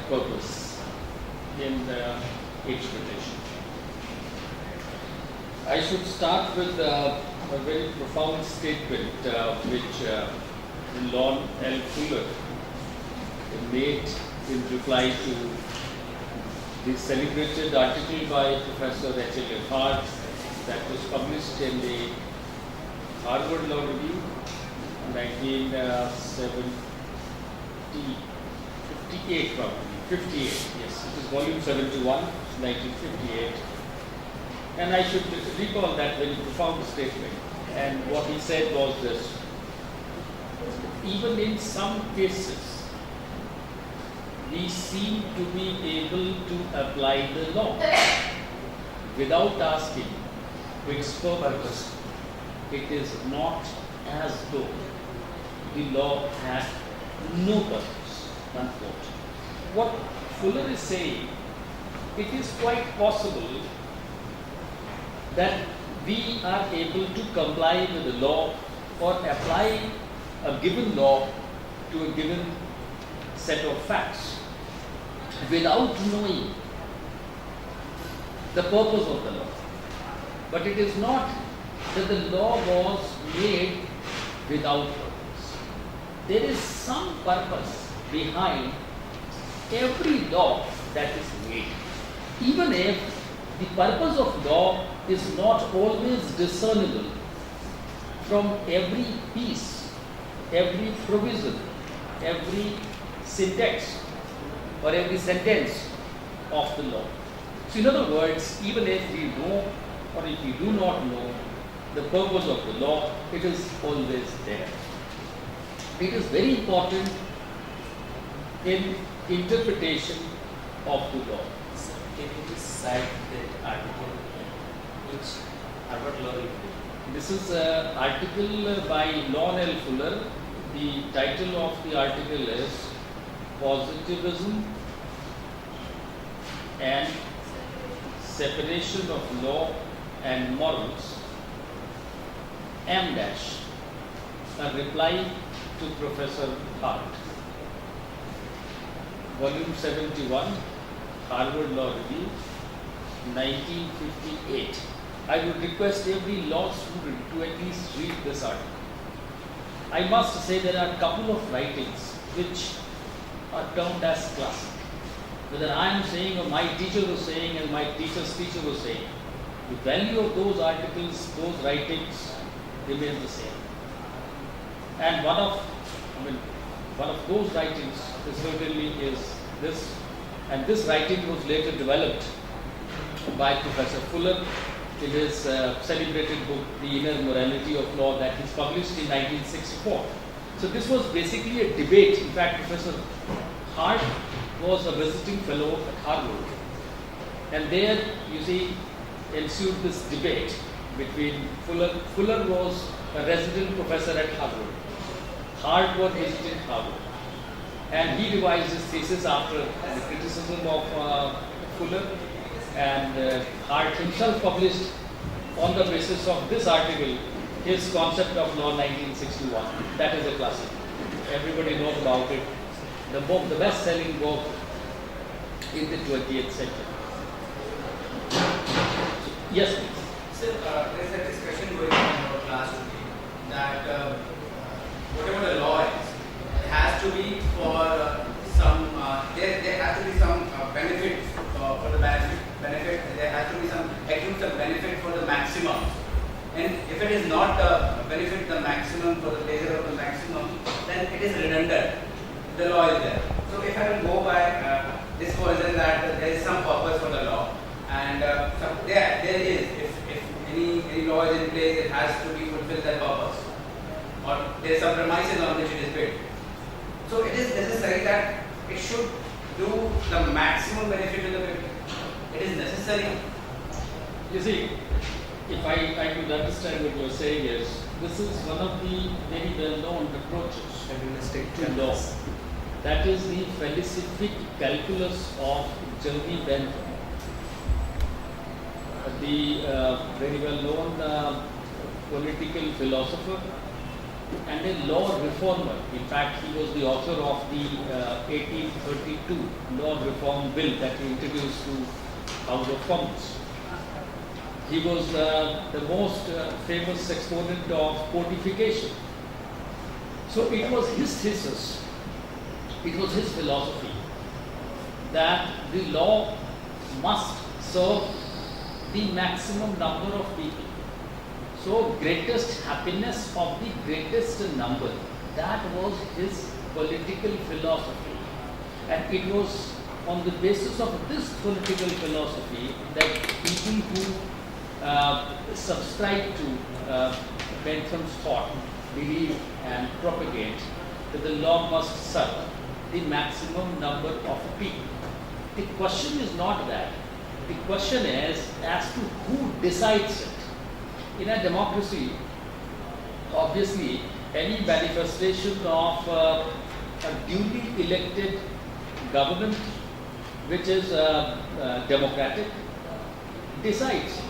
purpose in interpretation. I should start with a very profound statement which Lon L. Fuller made in reply to the celebrated article by Professor H.L. Hart that was published in the Harvard Law Review, 1958 probably, 58, yes, it is volume 71, 1958. And I should recall that very profound statement. And what he said was this: even in some cases, we seem to be able to apply the law without asking its purpose. It is not as though the law had no purpose, unquote. What Fuller is saying, it is quite possible that we are able to comply with the law or apply a given law to a given set of facts without knowing the purpose of the law. But it is not that the law was made without purpose. There is some purpose behind every law that is made, even if the purpose of law is not always discernible from every piece, every provision, every syntax or every sentence of the law. So in other words, even if we know or if we do not know the purpose of the law, it is always there. It is very important in interpretation of the law. Can you just cite that article which Harvard Law Review? This is an article by Lon L. Fuller. The title of the article is Positivism and Separation of Law and Morals, M dash, a reply to Professor Hart. Volume 71, Harvard Law Review, 1958. I would request every law student to at least read this article. I must say there are a couple of writings which are termed as classic. Whether I am saying or my teacher was saying and my teacher's teacher was saying, the value of those articles, those writings remains the same. And one of those writings certainly is this, and this writing was later developed by Professor Fuller in his celebrated book, The Inner Morality of Law, that is published in 1964. So this was basically a debate. In fact, Professor Hart was a visiting fellow at Harvard. And there, you see, ensued this debate between Fuller. Fuller was a resident professor at Harvard. Hart was visiting Harvard. And he revised his thesis after the criticism of Fuller. And Hart himself published on the basis of this article his concept of law 1961. That is a classic. Everybody knows about it. The book, the best-selling book in the 20th century. Yes, please. So, there's a discussion going on in our class today that whatever the law is, it has to be for some, there has to be some benefit for the benefit, there has to be some accrue some benefit for the maximum. And if it is not benefit the maximum for the pleasure of the maximum, then it is redundant. The law is there. So if I will go by this version that there is some purpose for the law, and there is, if any law is in place, it has to be fulfill that purpose, or there is some premises on which it is built. So it is necessary that it should do the maximum benefit to the people. It is necessary. You see, if I could understand what you are saying is, this is one of the very well-known approaches to law. That is the felicific calculus of Jeremy Bentham, the very well-known political philosopher and a law reformer. In fact, he was the author of the 1832 Law Reform Bill that he introduced to House of Commons. He was the most famous exponent of codification. So it was his thesis, it was his philosophy that the law must serve the maximum number of people. So greatest happiness of the greatest number, that was his political philosophy. And it was on the basis of this political philosophy that people who subscribe to Bentham's thought believe and propagate that the law must serve the maximum number of people. The question is not that. The question is as to who decides it. In a democracy, obviously, any manifestation of a duly elected government which is democratic decides it.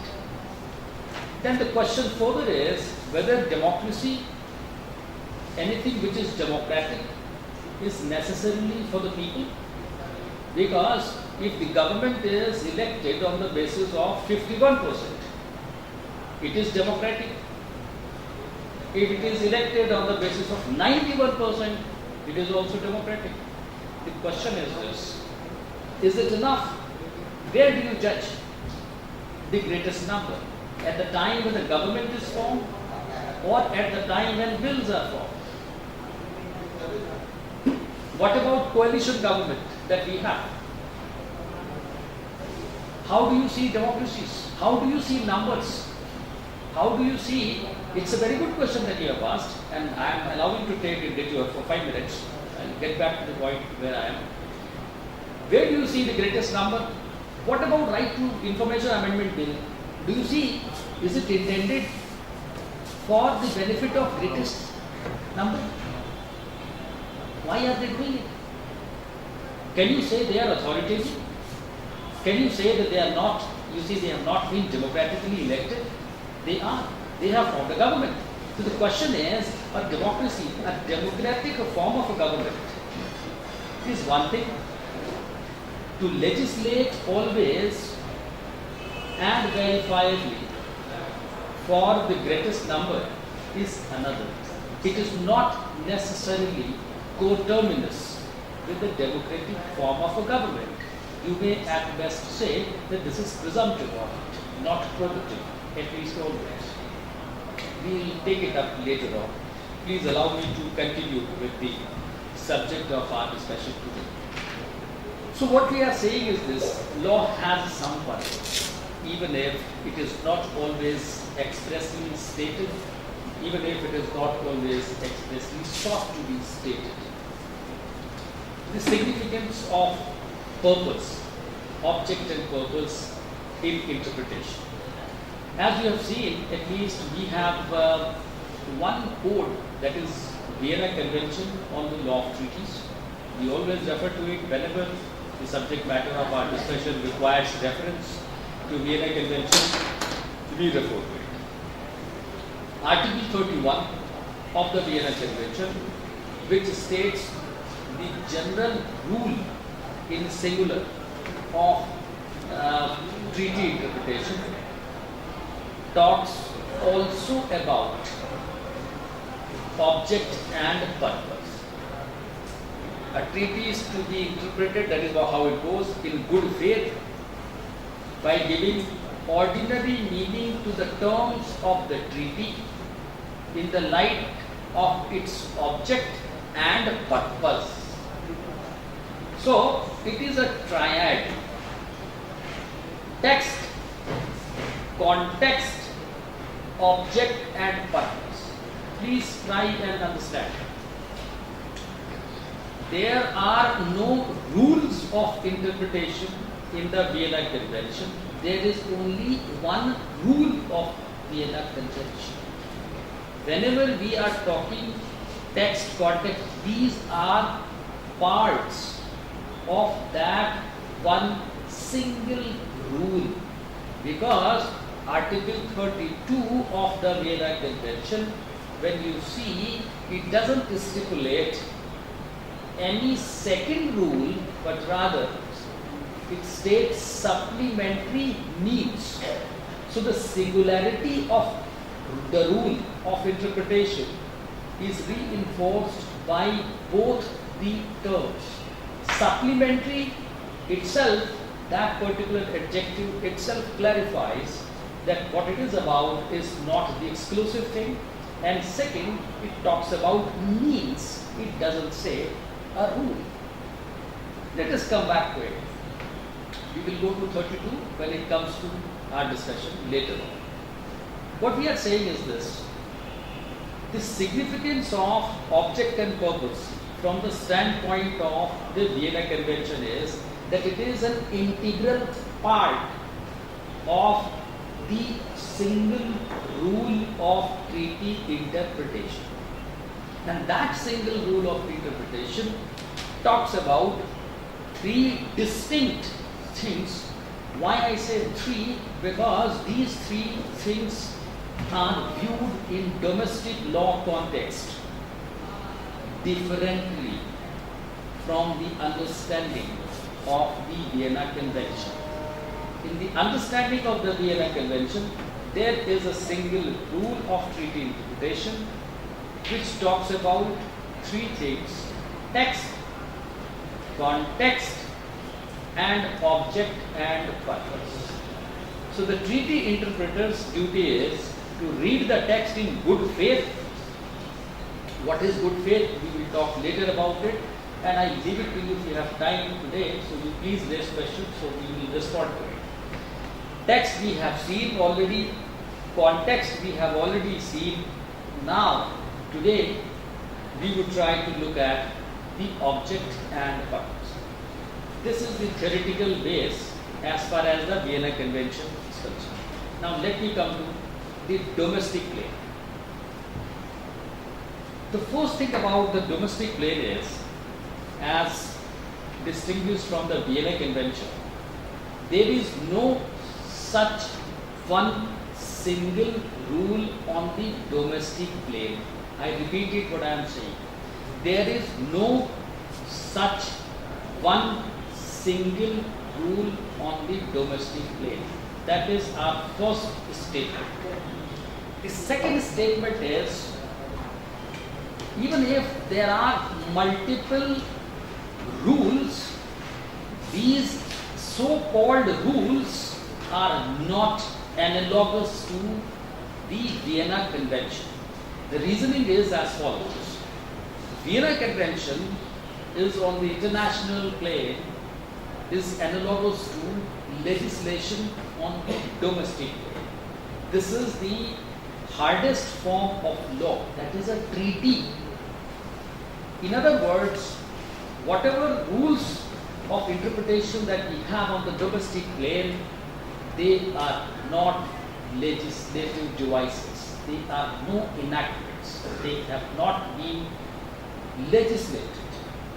Then the question further is whether democracy, anything which is democratic, is necessarily for the people. Because if the government is elected on the basis of 51%, it is democratic. If it is elected on the basis of 91%, it is also democratic. The question is this: is it enough? Where do you judge the greatest number? At the time when the government is formed, or at the time when bills are formed? What about coalition government that we have? How do you see democracies? How do you see numbers? How do you see? It's a very good question that you have asked, and I am allowing to take a detour for 5 minutes and get back to the point where I am. Where do you see the greatest number? What about right to information amendment bill? Do you see, is it intended for the benefit of greatest number? Why are they doing it? Can you say they are authoritative? Can you say that they are not, you see, they have not been democratically elected? They are. They have formed a government. So the question is, a democracy, a democratic form of a government is one thing. To legislate always and verifiably for the greatest number is another. It is not necessarily coterminous with the democratic form of a government. You may at best say that this is presumptive of it, not probative, at least always. We will take it up later on. Please allow me to continue with the subject of our discussion today. So what we are saying is this: law has some purpose, even if it is not always expressly stated, even if it is not always expressly sought to be stated. The significance of purpose, object and purpose in interpretation. As you have seen, at least we have one code, that is Vienna Convention on the Law of Treaties. We always refer to it whenever the subject matter of our discussion requires reference to Vienna Convention, we refer to it. Article 31 of the Vienna Convention, which states the general rule in singular of treaty interpretation, talks also about object and purpose. A treaty is to be interpreted, that is how it goes, in good faith by giving ordinary meaning to the terms of the treaty in the light of its object and purpose. So, it is a triad: text, context, object and purpose. Please try and understand. There are no rules of interpretation in the Vienna Convention. There is only one rule of Vienna Convention. Whenever we are talking text, context, these are parts of that one single rule, because Article 32 of the Vienna Convention when you see, it doesn't stipulate any second rule, but rather it states supplementary means. So the singularity of the rule of interpretation is reinforced by both the terms. Supplementary itself, that particular adjective itself clarifies that what it is about is not the exclusive thing, and second, it talks about means, it doesn't say a rule. Let us come back to it. We will go to 32 when it comes to our discussion later on. What we are saying is this: the significance of object and purpose from the standpoint of the Vienna Convention is that it is an integral part of the single rule of treaty interpretation. And that single rule of interpretation talks about three distinct things. Why I say three? Because these three things are viewed in domestic law context differently from the understanding of the Vienna Convention. In the understanding of the Vienna Convention, there is a single rule of treaty interpretation which talks about three things: text, context, and object and purpose. So the treaty interpreter's duty is to read the text in good faith. What is good faith? We will talk later about it, and I leave it to you if you have time today, so you please raise questions so we will respond to it. Text we have seen already, context we have already seen. Now, today, we will try to look at the object and purpose. This is the theoretical base as far as the Vienna Convention is concerned. Now, let me come to the domestic plane. The first thing about the domestic plane is, as distinguished from the Vienna Convention, there is no such one single rule on the domestic plane. I repeat it what I am saying. There is no such one single rule on the domestic plane. That is our first statement. The second statement is, even if there are multiple rules, these so-called rules are not analogous to the Vienna Convention. The reasoning is as follows. Vienna Convention is on the international plane, is analogous to legislation on the domestic plane. This is the hardest form of law, that is a treaty. In other words, whatever rules of interpretation that we have on the domestic plane, they are not legislative devices. They are no enactments. They have not been legislated.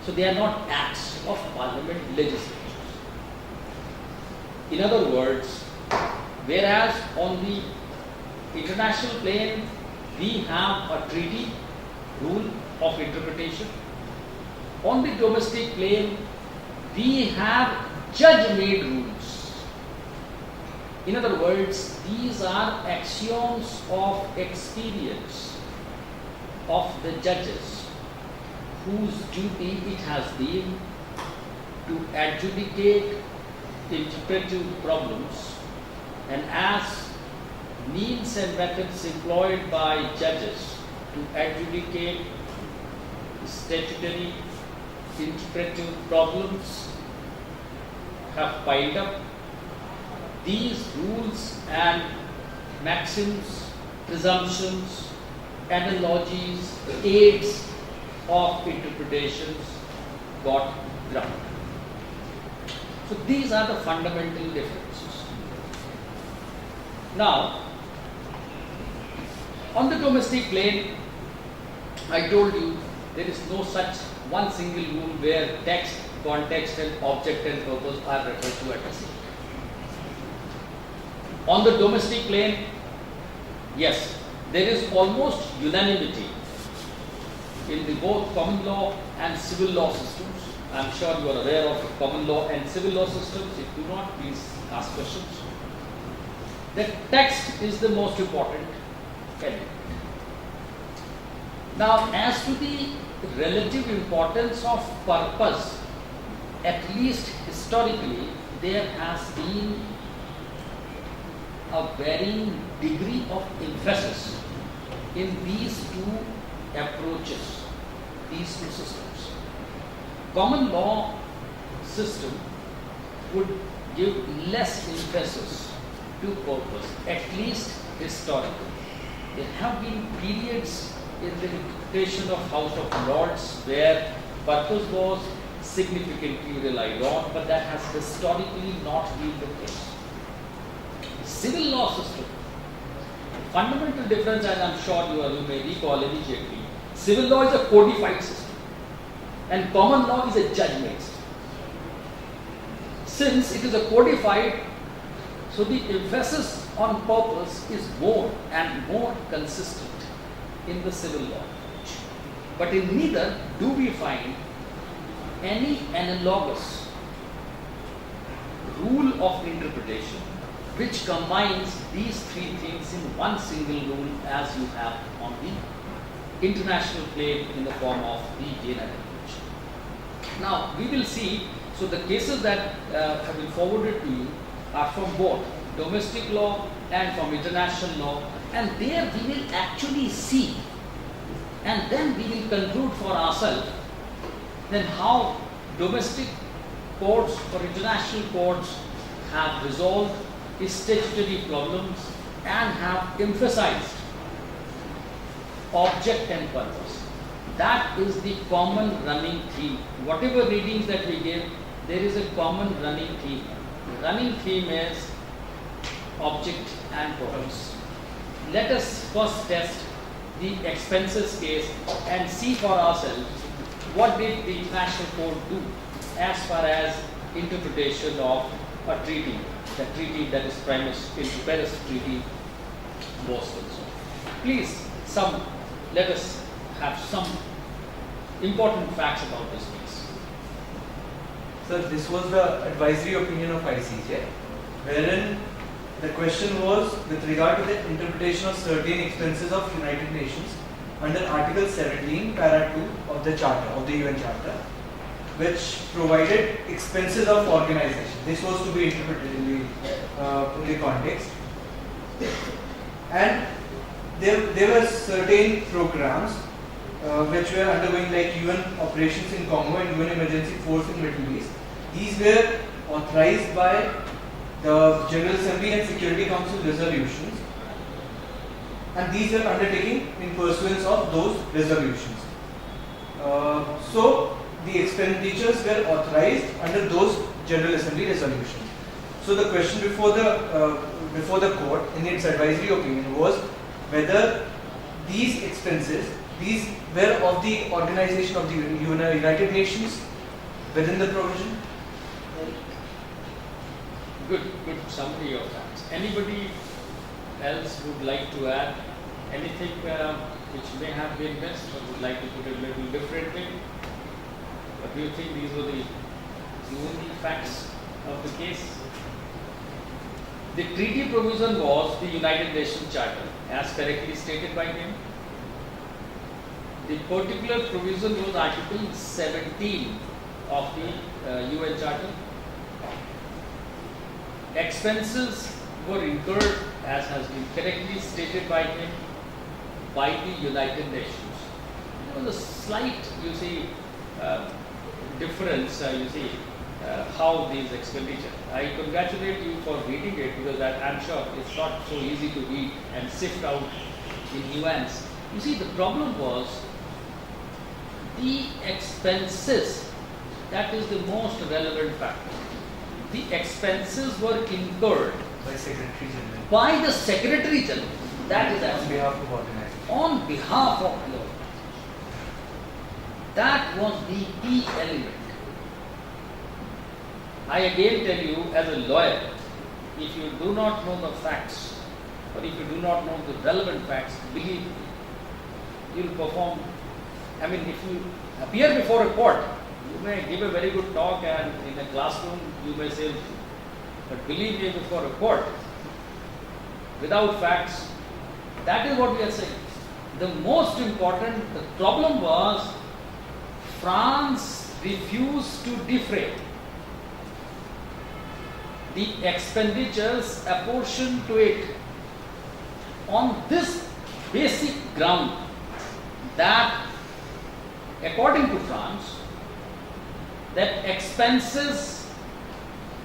So they are not acts of parliament legislatures. In other words, whereas on the international plane we have a treaty rule of interpretation, on the domestic plane we have judge-made rules. In other words, these are axioms of experience of the judges, whose duty it has been to adjudicate interpretive problems, and as means and methods employed by judges to adjudicate statutory interpretive problems have piled up, these rules and maxims, presumptions, analogies, aids of interpretations got dropped. So these are the fundamental differences. Now, on the domestic plane, I told you there is no such one single rule where text, context and object and purpose are referred to at the same time. On the domestic plane, yes, there is almost unanimity in the both common law and civil law systems. I am sure you are aware of common law and civil law systems. If do not, please ask questions. The text is the most important element. Now, as to the relative importance of purpose, at least historically, there has been a varying degree of emphasis in these two approaches, these two systems. Common law system would give less emphasis to purpose, at least historically. There have been periods in the interpretation of House of Lords where purpose was significantly relied on, but that has historically not been the case. Civil law system, fundamental difference, as I am sure you may recall immediately, civil law is a codified system and common law is a judgment system. Since it is a codified, so the emphasis on purpose is more and more consistent in the civil law. But in neither do we find any analogous rule of interpretation which combines these three things in one single rule as you have on the international plane in the form of the Vienna Declaration. Now, we will see, so the cases that have been forwarded to you are from both domestic law and from international law, and there we will actually see and then we will conclude for ourselves then how domestic courts or international courts have resolved statutory problems and have emphasized object and purpose. That is the common running theme. Whatever readings that we give, there is a common running theme. The running theme is object and purpose. Let us first test the expenses case and see for ourselves what did the international court do as far as interpretation of a treaty, the treaty that is Paris Treaty was concerned. Please, let us have some important facts about this case. Sir, this was the advisory opinion of ICJ, wherein the question was with regard to the interpretation of certain expenses of United Nations under Article 17, Para 2 of the Charter, of the UN Charter, which provided expenses of organization. This was to be interpreted in the context. And there were certain programs which were undergoing, like UN operations in Congo and UN emergency force in Middle East. These were authorized by the General Assembly and Security Council resolutions, and these were undertaken in pursuance of those resolutions. So the expenditures were authorized under those General Assembly resolutions. So the question before the court in its advisory opinion was whether these expenses, these were of the organization of the United Nations within the provision. Good summary of that. Anybody else would like to add anything which may have been missed or would like to put it a little differently? But do you think these were the only facts of the case? The treaty provision was the United Nations Charter, as correctly stated by him. The particular provision was Article 17 of the UN Charter. Expenses were incurred, as has been correctly stated by him, by the United Nations. There was a slight, difference, how these expenditure. I congratulate you for reading it, because I'm sure it's not so easy to read and sift out in nuance. You see, the problem was the expenses. That is the most relevant factor. The expenses were incurred By Secretary General. by the Secretary General. That is on behalf of organization. on behalf of the organization. That was the key element. I again tell you, as a lawyer, if you do not know the facts or if you do not know the relevant facts, believe me, you will perform. I mean, if you appear before a court, you may give a very good talk, and in a classroom you may say, but believe me, before a court, without facts, that is what we are saying. The most important, the problem was France refused to defray the expenditures apportioned to it on this basic ground that, according to France, that expenses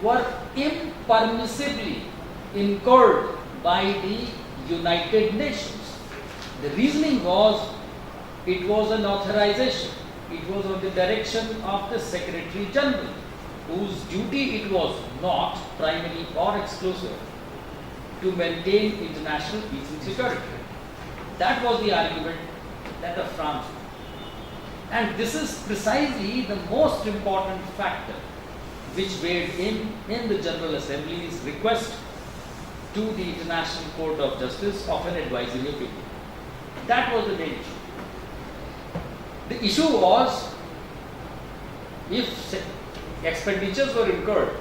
were impermissibly incurred by the United Nations. The reasoning was, it was an authorization, it was on the direction of the Secretary General, whose duty it was not primary or exclusive to maintain international peace and security. That was the argument that the France made. And this is precisely the most important factor which weighed in the General Assembly's request to the International Court of Justice of an advisory opinion. That was the main issue. The issue was, if expenditures were incurred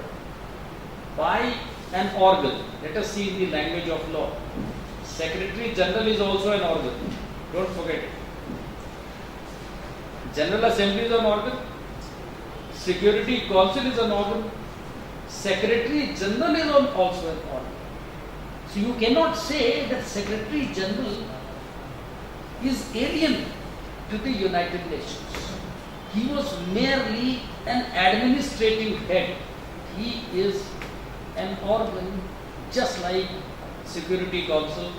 by an organ, let us see in the language of law, Secretary General is also an organ, don't forget it. General Assembly is an organ, Security Council is an organ, Secretary General is also an organ. So you cannot say that Secretary General is alien to the United Nations. He was merely an administrative head. He is an organ just like Security Council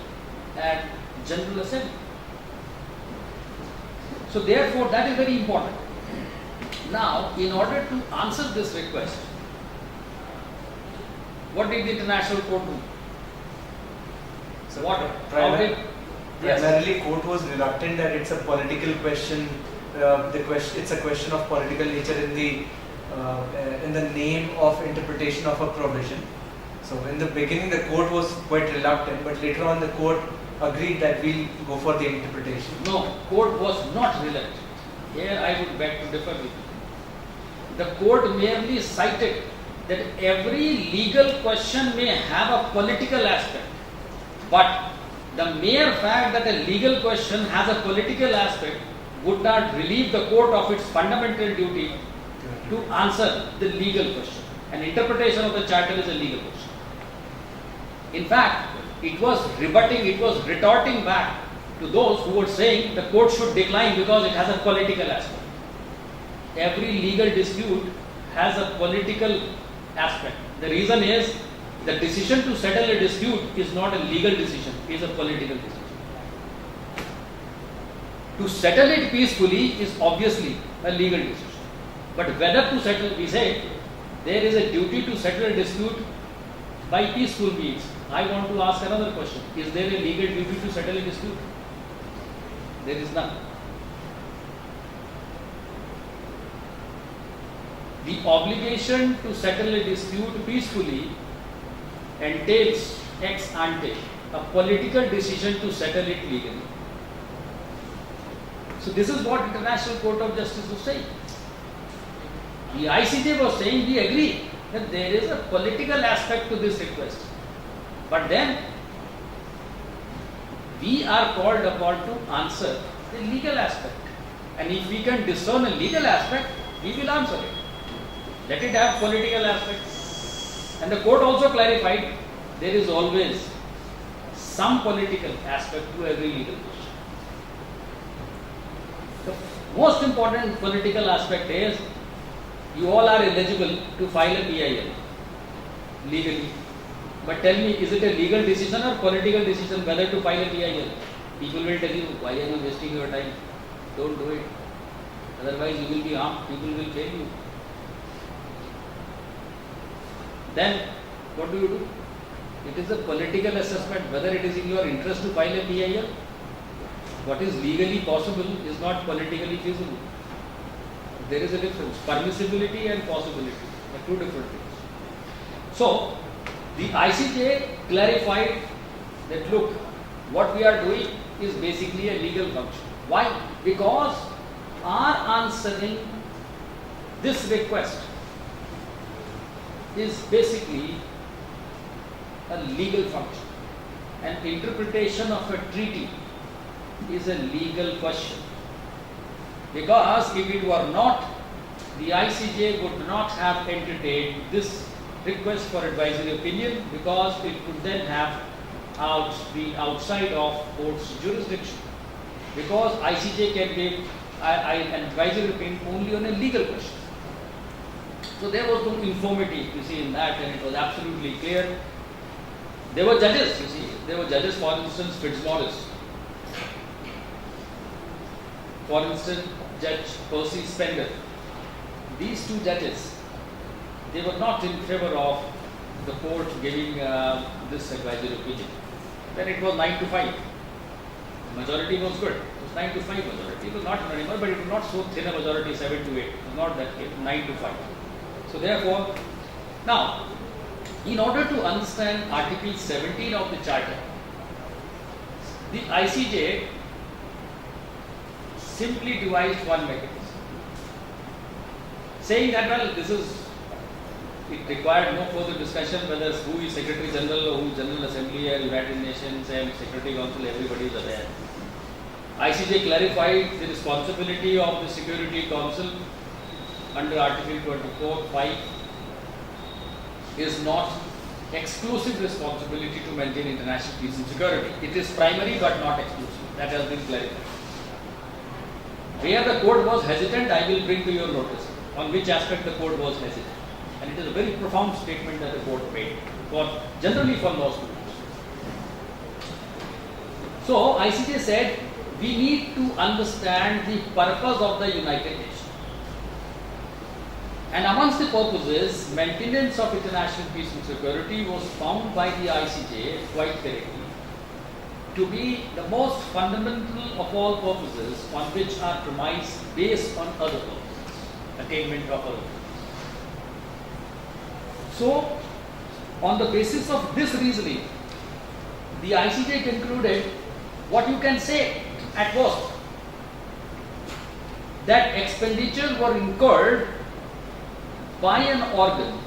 and General Assembly. So therefore that is very important. Now, in order to answer this request, what did the International Court do? So What? How did? Yes. Primarily, court was reluctant that it's a political question. It's a question of political nature in the name of interpretation of a provision. So in the beginning, the court was quite reluctant, but later on, the court agreed that we'll go for the interpretation. No, court was not reluctant. Here I would beg to differ with you. The court merely cited that every legal question may have a political aspect, but the mere fact that a legal question has a political aspect would not relieve the court of its fundamental duty to answer the legal question. An interpretation of the charter is a legal question. In fact, it was retorting back to those who were saying the court should decline because it has a political aspect. Every legal dispute has a political aspect. The reason is, the decision to settle a dispute is not a legal decision, it is a political decision. To settle it peacefully is obviously a legal decision. But whether to settle, we say, there is a duty to settle a dispute by peaceful means. I want to ask another question. Is there a legal duty to settle a dispute? There is none. The obligation to settle a dispute peacefully entails ex ante a political decision to settle it legally. So this is what International Court of Justice was saying. The ICJ was saying, we agree that there is a political aspect to this request. But then we are called upon to answer the legal aspect. And if we can discern a legal aspect, we will answer it. Let it have political aspect. And the court also clarified, there is always some political aspect to every legal question. The most important political aspect is, you all are eligible to file a PIL legally. But tell me, is it a legal decision or political decision whether to file a PIL? People will tell you, why are you wasting your time? Don't do it. Otherwise you will be harmed, people will fail you. Then, what do? It is a political assessment whether it is in your interest to file a PIL. What is legally possible is not politically feasible. There is a difference. Permissibility and possibility are two different things. So, the ICJ clarified that look, what we are doing is basically a legal function. Why? Because our answering this request is basically a legal function. An interpretation of a treaty is a legal question. Because if it were not, the ICJ would not have entertained this request for advisory opinion, because it could then have been outside of court's jurisdiction. Because ICJ can give an advisory opinion only on a legal question. So there was no informity, you see, in that, and it was absolutely clear. There were judges, you see, for instance, Fitzmaurice. For instance, Judge Percy Spender. These two judges, they were not in favor of the court giving this advisory opinion. Then it was 9-5. Majority was good. It was 9-5 majority. It was not unanimous, but it was not so thin a majority, 7-8. It was not that case, 9-5. So therefore, now, in order to understand Article 17 of the Charter, the ICJ simply devised one mechanism, saying that, well, it required no further discussion whether who is Secretary General or who is General Assembly or United Nations and Security Council, everybody is aware. ICJ clarified the responsibility of the Security Council under Article 24(5) is not exclusive responsibility to maintain international peace and security. It is primary but not exclusive. That has been clarified. Where the court was hesitant, I will bring to your notice on which aspect the court was hesitant. And it is a very profound statement that the court made, generally for law students. So ICJ said, we need to understand the purpose of the United Nations. And amongst the purposes, maintenance of international peace and security was found by the ICJ quite correctly to be the most fundamental of all purposes on which are premised based on other purposes, attainment of other purposes. So, on the basis of this reasoning, the ICJ concluded what you can say at worst, that expenditures were incurred by an organ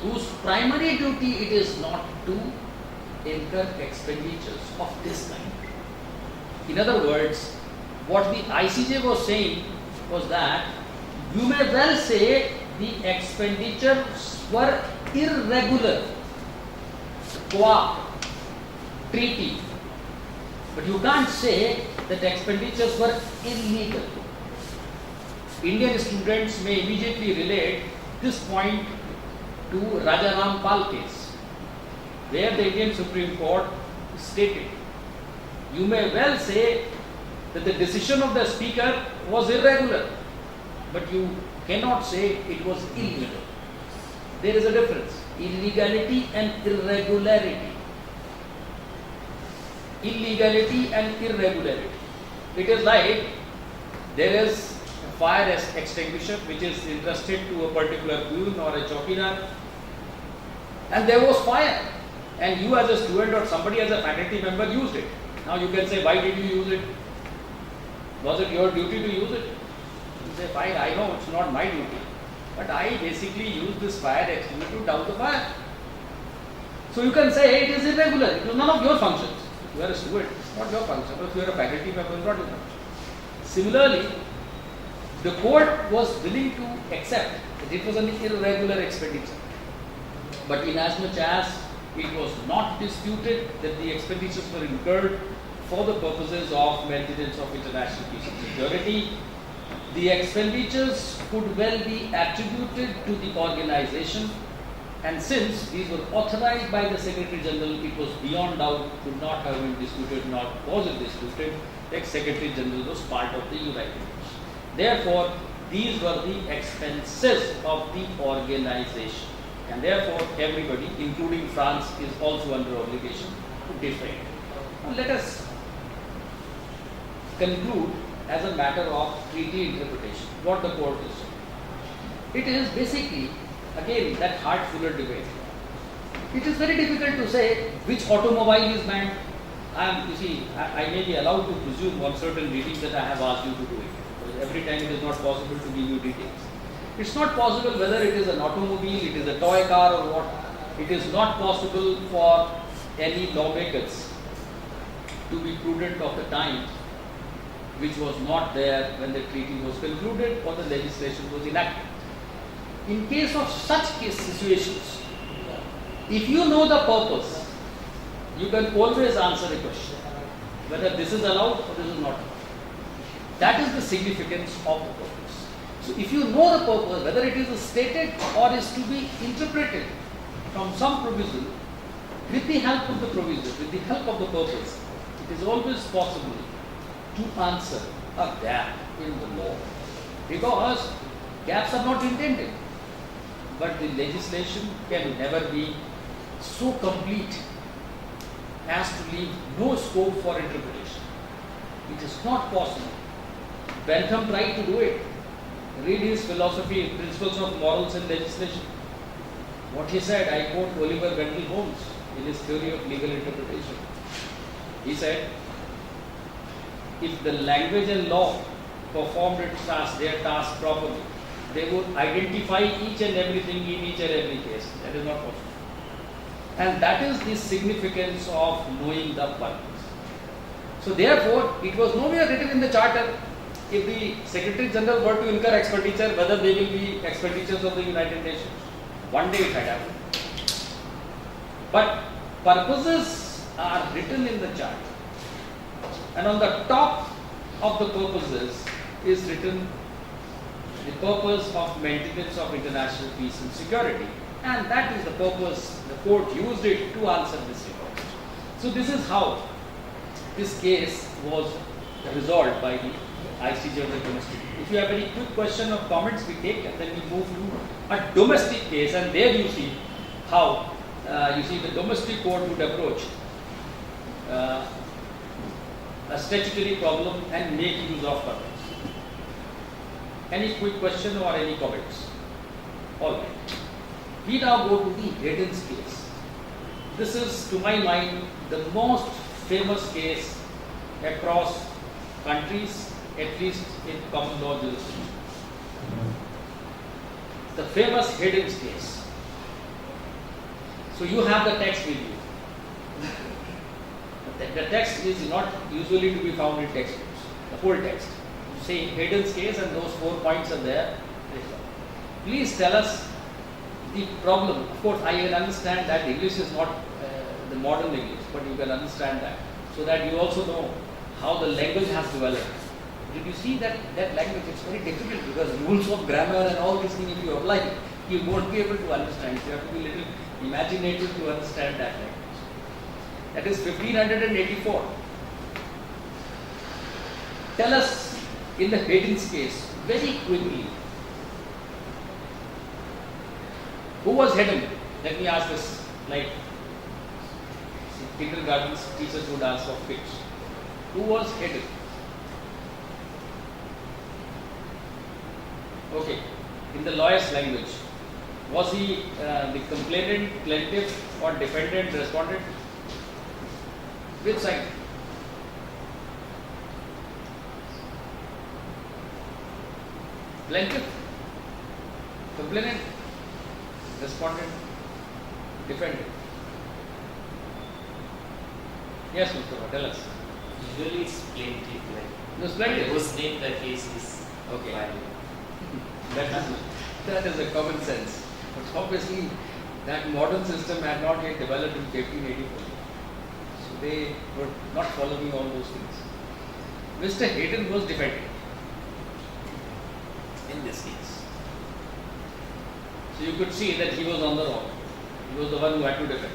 whose primary duty it is not to incur expenditures of this kind. In other words, what the ICJ was saying was that you may well say the expenditures were irregular, qua treaty, but you can't say that expenditures were illegal. Indian students may immediately relate this point to Rajaram Pal case, where the Indian Supreme Court stated, you may well say that the decision of the speaker was irregular, but you cannot say it was illegal. There is a difference, illegality and irregularity. Illegality and irregularity. It is like there is a fire extinguisher which is entrusted to a particular peon or a chowkidar, and there was fire, and you as a student or somebody as a faculty member used it. Now you can say, why did you use it? Was it your duty to use it? You say, fine, I know it's not my duty, but I basically use this fire extinguisher to douse the fire. So you can say it is irregular. It was none of your functions. If you are a student, it's not your function. But if you are a faculty member, it's not your function. Similarly, the court was willing to accept that it was an irregular expenditure. But inasmuch as it was not disputed that the expenditures were incurred for the purposes of maintenance of international peace and security, the expenditures could well be attributed to the organization, and since these were authorized by the Secretary General, it was beyond doubt, could not have been disputed, not was it disputed, that Secretary General was part of the United Nations. Therefore, these were the expenses of the organization, and therefore everybody, including France, is also under obligation to defray. Now let us conclude as a matter of treaty interpretation what the court is saying. It is basically, again, that heart-fuller debate. It is very difficult to say which automobile is banned. I may be allowed to presume on certain readings that I have asked you to do it. Because every time it is not possible to give you details. It's not possible whether it is an automobile, it is a toy car or what. It is not possible for any lawmakers to be prudent of the time which was not there when the treaty was concluded or the legislation was enacted. In case of such situations, if you know the purpose, you can always answer a question whether this is allowed or this is not allowed. That is the significance of the purpose. So if you know the purpose, whether it is stated or is to be interpreted from some provision, with the help of the provision, with the help of the purpose, it is always possible to answer a gap in the law. Because gaps are not intended. But the legislation can never be so complete as to leave no scope for interpretation. It is not possible. Bentham tried to do it. Read his philosophy, Principles of Morals and Legislation. What he said, I quote Oliver Wendell Holmes in his theory of legal interpretation. He said, if the language and law performed its task, their task properly, they would identify each and everything in each and every case. That is not possible. And that is the significance of knowing the purpose. So therefore, it was nowhere written in the charter if the Secretary General were to incur expenditure, whether they will be expenditures of the United Nations. One day it had happened. But purposes are written in the charter. And on the top of the purposes is written the purpose of maintenance of international peace and security. And that is the purpose the court used it to answer this request. So this is how this case was resolved by the ICJ of the domestic. If you have any quick question or comments, we take, and then we move to a domestic case, and there you see how the domestic court would approach a statutory problem and make use of purpose. Any quick question or any comments? All right. We now go to the Hayden's case. This is, to my mind, the most famous case across countries, at least in common law jurisdiction. The famous Hayden's case. So you have the text with you. The text is not usually to be found in textbooks, the whole text. You say Hayden's case and those 4 points are there. Please tell us the problem. Of course, I can understand that English is not the modern English, but you can understand that. So that you also know how the language has developed. Did you see that language? It's very difficult because rules of grammar and all these things, if you apply it, you won't be able to understand. You have to be a little imaginative to understand that language. That is 1584. Tell us in the Hayden's case, very quickly, who was Hayden? Let me ask this, like kindergarten teachers would ask of kids. Who was Hayden? Okay, in the lawyer's language, was he the complainant, plaintiff, or defendant, respondent? Which side? Plaintiff, complainant, respondent, defendant. Yes, Mr. Bhatt, tell us. Usually it's plaintiff, No, it's plaintiff. whose name the case is Okay. filed. That is a common sense. But obviously, that modern system had not yet developed in 1584. So they were not following all those things. Mr. Hayden was defended in this case. So you could see that he was on the wrong. He was the one who had to defend.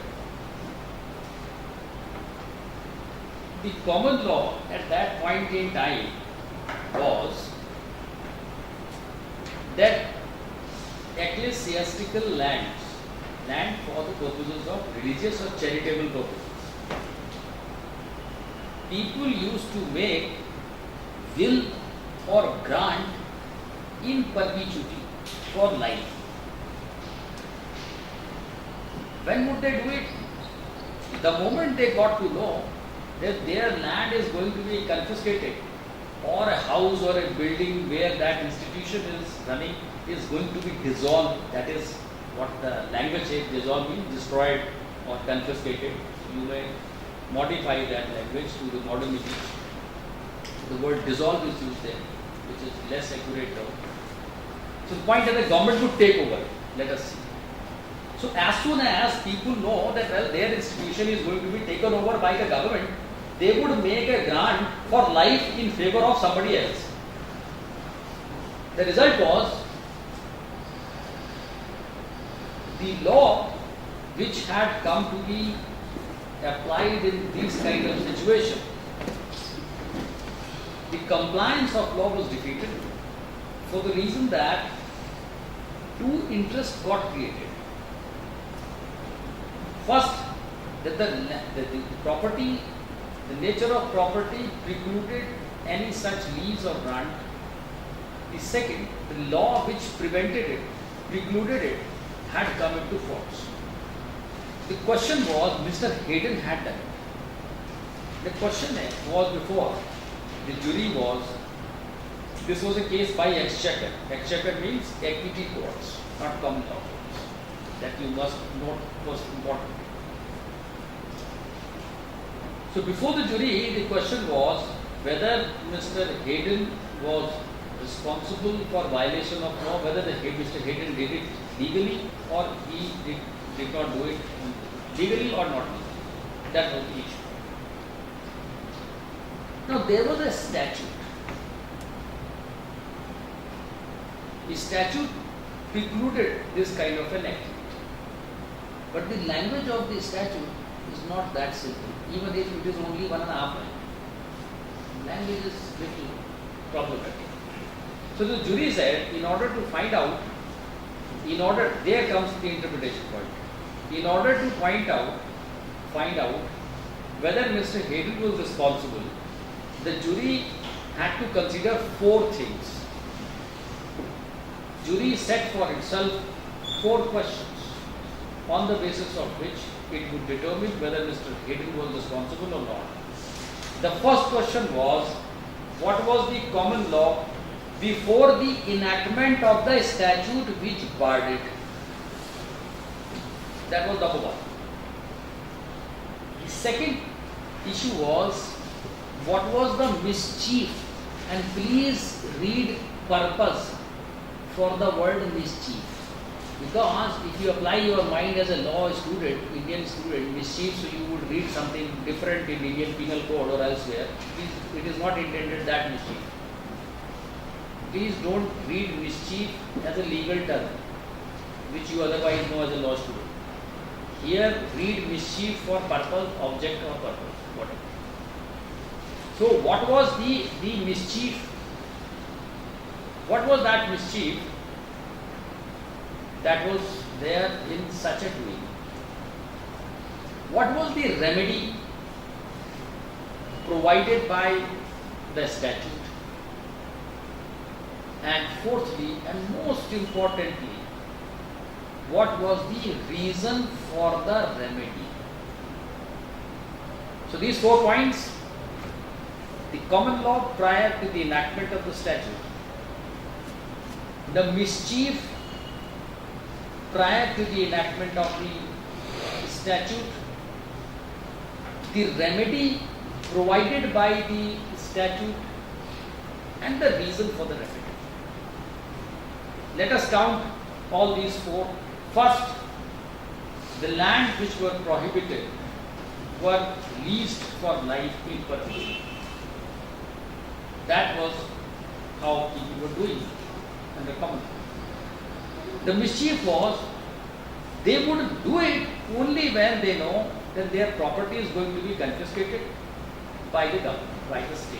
The common law at that point in time was that ecclesiastical land for the purposes of religious or charitable purposes, people used to make will or grant in perpetuity for life. When would they do it? The moment they got to know that their land is going to be confiscated, or a house or a building where that institution is running is going to be dissolved, that is what the language says, dissolved means destroyed or confiscated. You may modify that language to the modernity. The word dissolve is used there, which is less accurate term. So the point that the government would take over, let us see. So as soon as people know that well, their institution is going to be taken over by the government, they would make a grant for life in favor of somebody else. The result was the law which had come to be applied in this kind of situation. The compliance of law was defeated for the reason that two interests got created. First, that the property, the nature of property precluded any such lease or grant. The second, the law which prevented it, precluded it, had come into force. The question was, Mr. Hayden had done it. The question was before the jury was, this was a case by exchequer. Exchequer means equity courts, not common law courts. That you must note was important. So before the jury, the question was whether Mr. Hayden was responsible for violation of law, whether Mr. Hayden did it legally or he did not do it legally or not legally. That was the issue. Now there was a statute. The statute precluded this kind of an activity. But the language of the statute is not that simple, even if it is only 1.5 line. Language is little problematic. So the jury said, in order to find out, there comes the interpretation point. In order to find out whether Mr. Hayden was responsible, the jury had to consider 4 things. Jury set for itself 4 questions on the basis of which it would determine whether Mr. Hayden was responsible or not. The first question was, what was the common law before the enactment of the statute which barred it? That was number 1. The second issue was, what was the mischief? And please read purpose for the word mischief. Because if you apply your mind as a law student, Indian student, mischief, so you would read something different in Indian Penal Code or elsewhere. It is not intended that mischief. Please don't read mischief as a legal term, which you otherwise know as a law student. Here, read mischief for purpose, object or purpose, whatever. So, what was the mischief? What was that mischief that was there in such a doing? What was the remedy provided by the statute? And fourthly, and most importantly, what was the reason for the remedy? So these 4 points: the common law prior to the enactment of the statute, the mischief prior to the enactment of the statute, the remedy provided by the statute, and the reason for the remedy. Let us count all these 4. First, the land which were prohibited were leased for life in perpetuity. That was how people were doing under common law. The mischief was, they would do it only when they know that their property is going to be confiscated by the government, by the state.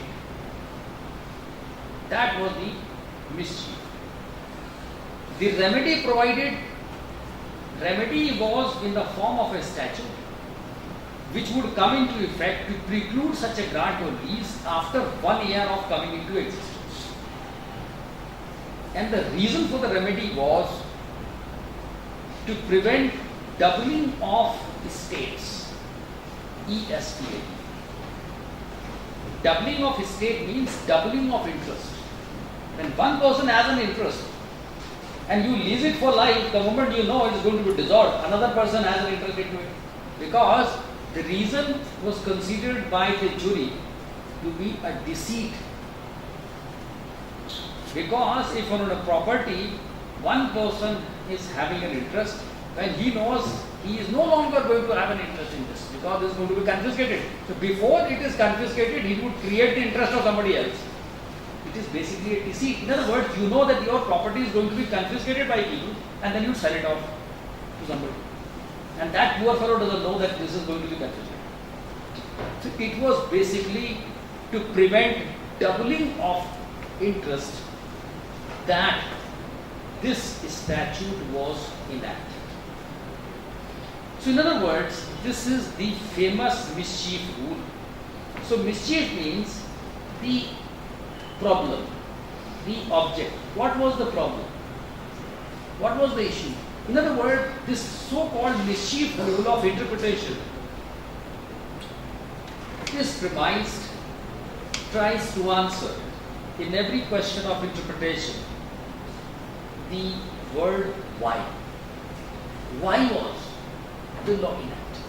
That was the mischief. The remedy provided, remedy was in the form of a statute which would come into effect to preclude such a grant or lease after 1 year of coming into existence. And the reason for the remedy was to prevent doubling of estates, ESTA. Doubling of estate means doubling of interest. When one person has an interest and you lease it for life, the moment you know it is going to be dissolved, another person has an interest into it. Because the reason was considered by the jury to be a deceit. Because if on a property, one person is having an interest, when he knows he is no longer going to have an interest in this because this is going to be confiscated. So before it is confiscated, he would create the interest of somebody else. It is basically a deceit. In other words, you know that your property is going to be confiscated by people and then you sell it off to somebody. And that poor fellow doesn't know that this is going to be confiscated. So it was basically to prevent doubling of interest that this statute was enacted. So in other words, this is the famous mischief rule. So mischief means the problem, the object. What was the problem? What was the issue? In other words, this so-called mischief rule of interpretation is premised, tries to answer in every question of interpretation the word why. Why was the law enacted?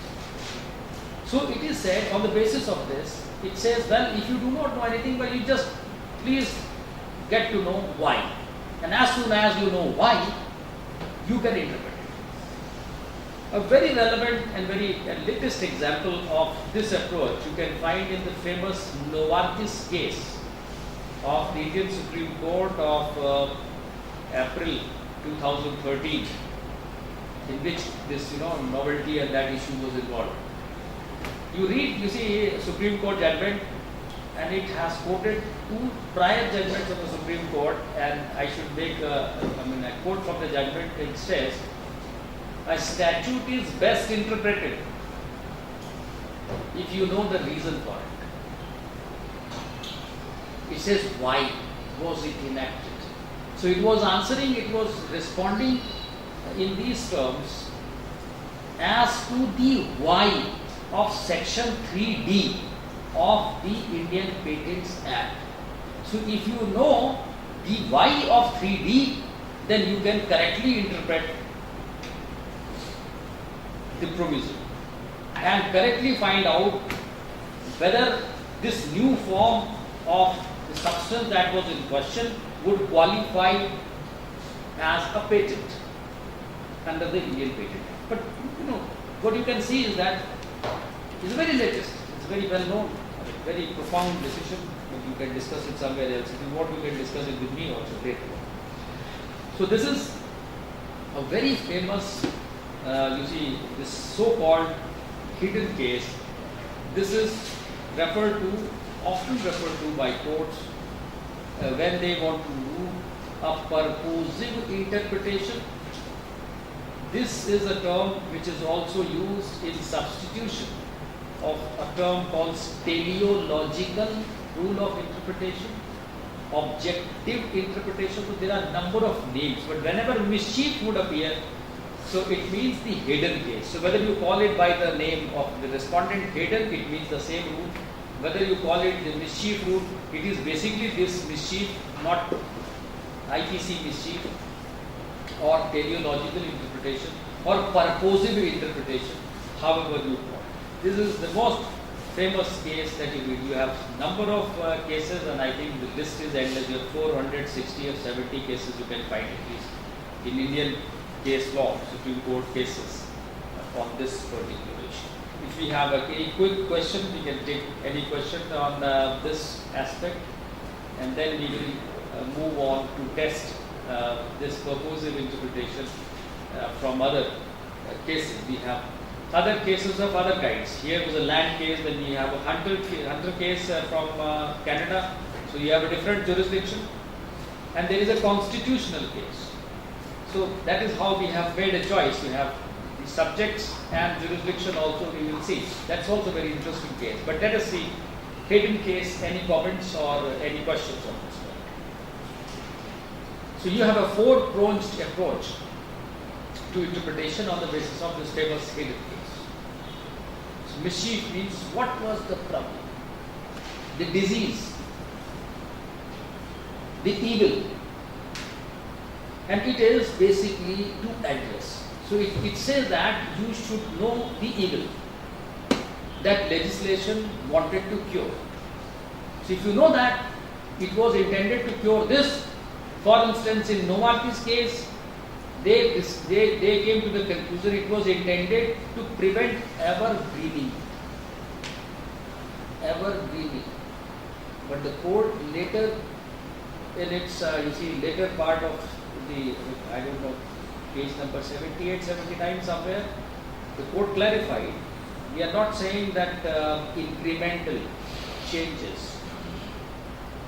So it is said on the basis of this, it says, well, if you do not know anything, well, you just please get to know why. And as soon as you know why, you can interpret it. A very relevant and very latest example of this approach you can find in the famous Novartis case of the Indian Supreme Court of April 2013, in which this novelty and that issue was involved. You read, you see Supreme Court judgment, and it has quoted two prior judgments of the Supreme Court, and I should make a quote from the judgment. It says, a statute is best interpreted if you know the reason for it. It says, why was it enacted? So it was answering, it was responding in these terms as to the why of section 3D of the Indian Patents Act. So if you know the why of 3D, then you can correctly interpret the provision and correctly find out whether this new form of the substance that was in question would qualify as a patent under the Indian Patent Act. But what you can see is that it's very latest, it's very well known, a very profound decision, but you can discuss it somewhere else. If you want, you can discuss it with me also later. So this is a very famous, you see, this so-called hidden case. This is often referred to by courts when they want to do a purposive interpretation. This is a term which is also used in substitution of a term called teleological rule of interpretation, objective interpretation. So there are a number of names, but whenever mischief would appear, so it means the hidden case. So whether you call it by the name of the respondent hidden, it means the same rule. Whether you call it the mischief rule, it is basically this mischief, not IPC mischief or teleological interpretation or purposive interpretation, however you call it. This is the most famous case that you read. You have number of cases, and I think the list is endless. You have 460 or 70 cases you can find at least in Indian case law, Supreme Court cases on this particular issue. If we have any quick question, we can take any question on this aspect, and then we will move on to test this purposive interpretation from other cases. We have other cases of other kinds. Here was a land case, then we have a hunter case from Canada. So you have a different jurisdiction, and there is a constitutional case. So that is how we have made a choice. We have the subjects and jurisdiction also we will see. That's also a very interesting case. But let us see, hidden case, any comments or any questions on this one? So you have a four-pronged approach to interpretation on the basis of this famous Haydon case. So mischief means what was the problem? The disease, the evil, and it is basically to address. So it says that you should know the evil that legislation wanted to cure. So if you know that it was intended to cure this, for instance, in Novartis case, they came to the conclusion it was intended to prevent evergreening. But the court later, in its later part of the, I don't know, page number 78, 79 somewhere, the court clarified, we are not saying that incremental changes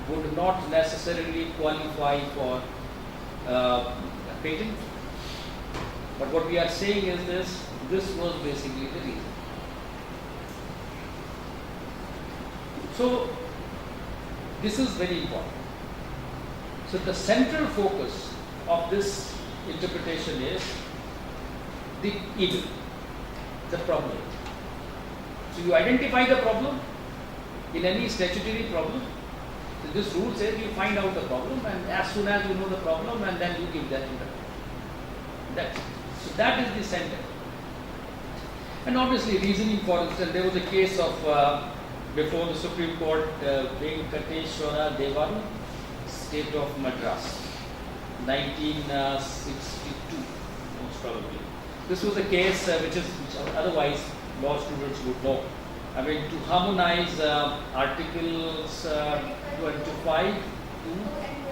would not necessarily qualify for patent. But what we are saying is this was basically the reason. So, this is very important. So, the central focus of this interpretation is the evil, the problem. So, you identify the problem in any statutory problem. So, this rule says you find out the problem, and as soon as you know the problem, and then you give that interpretation. So, that is the center. And obviously, reasoning, for instance, there was a case of before the Supreme Court, Venkateshwara Devaru, State of Madras, 1962, most probably. This was a case which otherwise law students would know. I mean, to harmonize articles 25, 2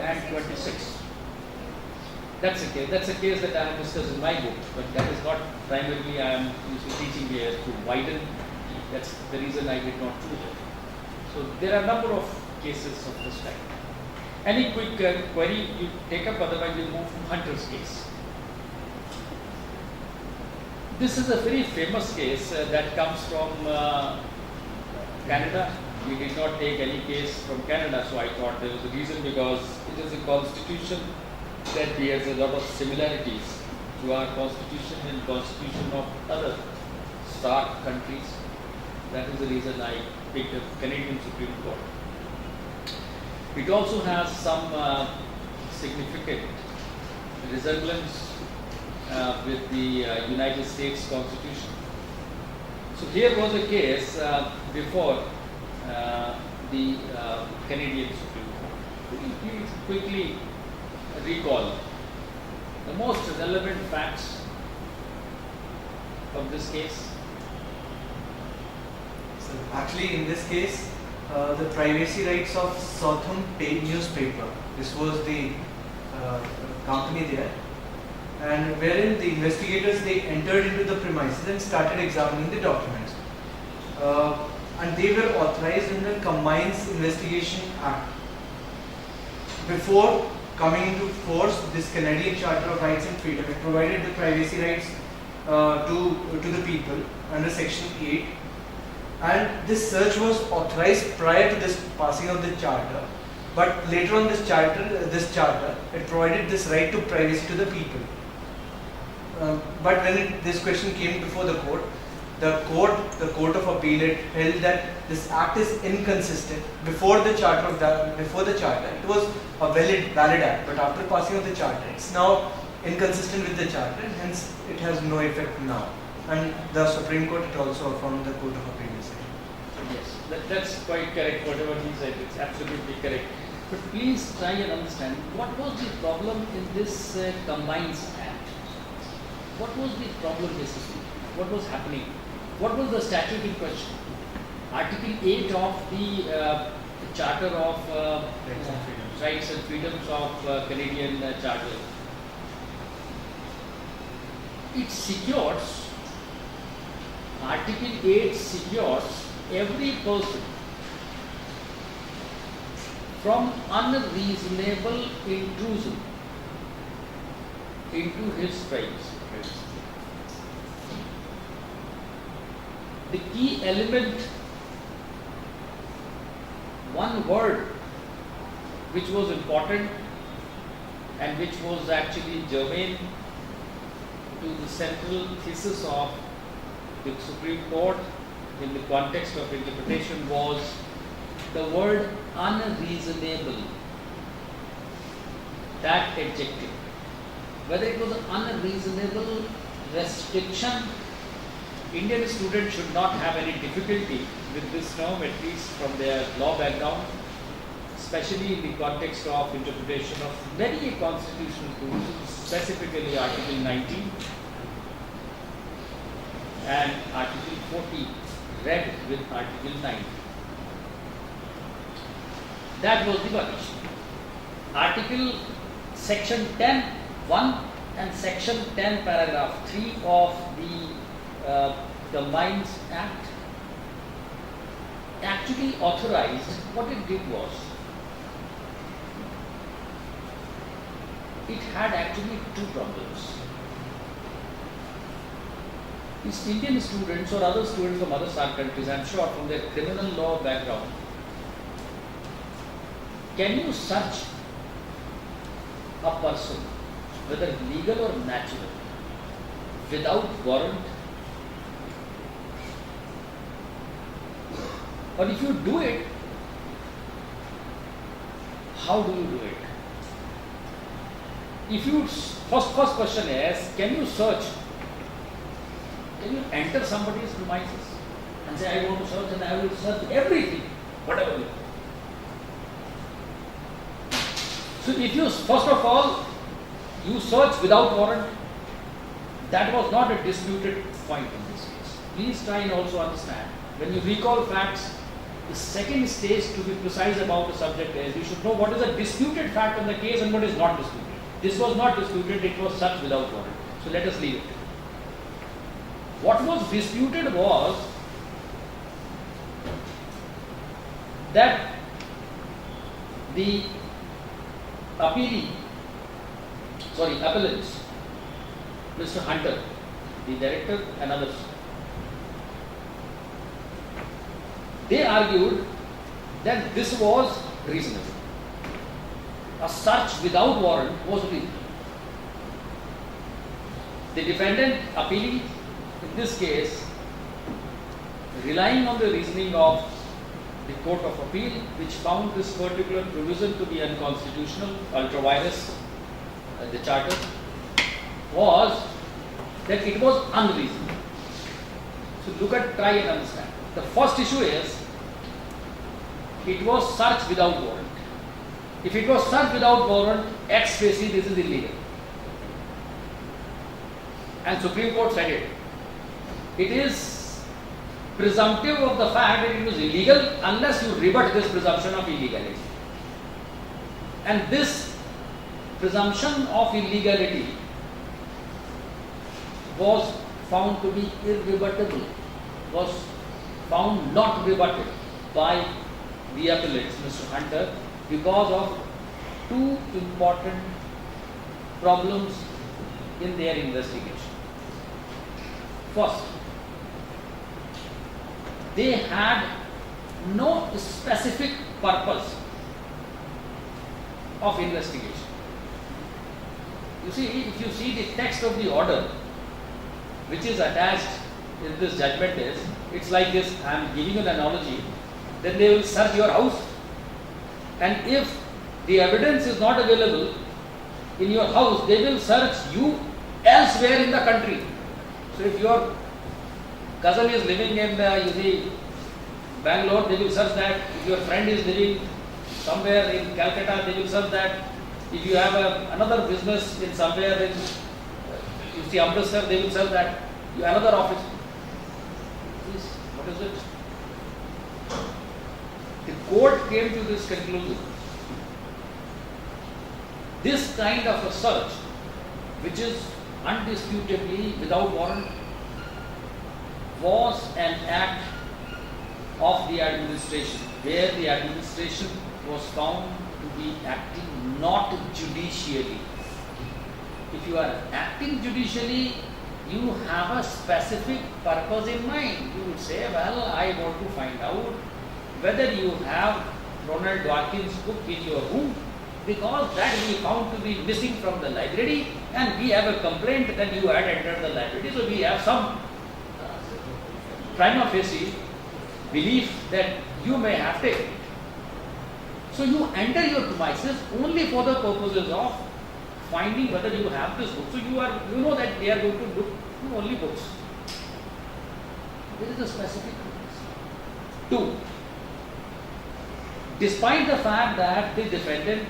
and 26. That's a case that I have discussed in my book, but that is not primarily I am teaching here to widen. That's the reason I did not choose it. So there are a number of cases of this type. Any quick query you take up, otherwise we move to Hunter's case. This is a very famous case that comes from Canada. We did not take any case from Canada, so I thought there was a reason, because it is a constitution that bears a lot of similarities to our constitution and constitution of other SAARC countries. That is the reason I picked the Canadian Supreme Court. It also has some significant resemblance with the United States Constitution. So here was a case before the Canadian Supreme Court. Could you please quickly recall the most relevant facts of this case? So actually, in this case, the privacy rights of Southam Paid newspaper. This was the company there, and wherein the investigators, they entered into the premises and started examining the documents, and they were authorized in the Combines Investigation Act. Before coming into force, this Canadian Charter of Rights and Freedom, it provided the privacy rights to the people under Section 8, and this search was authorized prior to this passing of the charter. But later on, this charter, it provided this right to privacy to the people. But when this question came before the court, the Court of Appeal, it held that this act is inconsistent. Before the charter, it was a valid act, but after passing of the charter, it's now inconsistent with the charter, and hence it has no effect now. And the Supreme Court, it also affirmed the Court of Appeal decision. Yes, that's quite correct. Whatever he said, it's absolutely correct. But please try and understand, what was the problem in this Combines Act? What was the problem basically? What was happening? What was the statute in question? Article 8 of the Charter of Rights and Freedoms of Canadian Charter. It secures, Article 8 secures every person from unreasonable intrusion into his privacy. The key element, one word which was important and which was actually germane to the central thesis of the Supreme Court in the context of interpretation was the word unreasonable. That adjective, whether it was an unreasonable restriction, Indian students should not have any difficulty with this term, at least from their law background, especially in the context of interpretation of many constitutional provisions, specifically Article 19 and Article 40, read with Article 9. That was the one issue. Article Section 10(1) and Section 10 paragraph 3 of the Mines Act actually authorized. What it did was, it had actually two problems. These Indian students or other students from other SAARC countries, I am sure from their criminal law background, can you search a person, whether legal or natural, without warrant? Or if you do it, how do you do it? If you, first question is, can you search? Can you enter somebody's premises and say, I want to search and I will search everything, whatever you want? So if you, first of all, you search without warrant, that was not a disputed point in this case. Please try and also understand, when you recall facts, the second stage to be precise about the subject is, you should know what is a disputed fact in the case and what is not disputed. This was not disputed, it was searched without warrant. So let us leave it. What was disputed was that the appellants, Mr. Hunter, the director and others, they argued that this was reasonable. A search without warrant was reasonable. The defendant, appellee, in this case, relying on the reasoning of the Court of Appeal, which found this particular provision to be unconstitutional, ultra vires, the charter, was that it was unreasonable. So try and understand. The first issue is, it was searched without warrant. If it was searched without warrant, ex specie, this is illegal. And Supreme Court said it. It is presumptive of the fact that it was illegal unless you rebut this presumption of illegality. And this presumption of illegality was found to be irrebuttable, was found not rebutted by the appellants, Mr. Hunter, because of two important problems in their investigation. First, they had no specific purpose of investigation. You see, if you see the text of the order which is attached in this judgment is, it's like this. I am giving you an analogy. Then they will search your house, and if the evidence is not available in your house, they will search you elsewhere in the country. So if your cousin is living in Bangalore, they will search that. If your friend is living somewhere in Calcutta, they will search that. If you have another business in somewhere in Amritsar, they will search that. You have another office. Please, what is it? The court came to this conclusion. This kind of a search, which is undisputably without warrant, was an act of the administration, where the administration was found to be acting not judicially. If you are acting judicially, you have a specific purpose in mind. You would say, well, I want to find out whether you have Ronald Dworkin's book in your room because that we found to be missing from the library and we have a complaint that you had entered the library. So we have some prima facie belief that you may have taken it. So you enter your premises only for the purposes of finding whether you have this book. So you know that they are going to look through only books. There is a specific purpose. 2. Despite the fact that the defendant,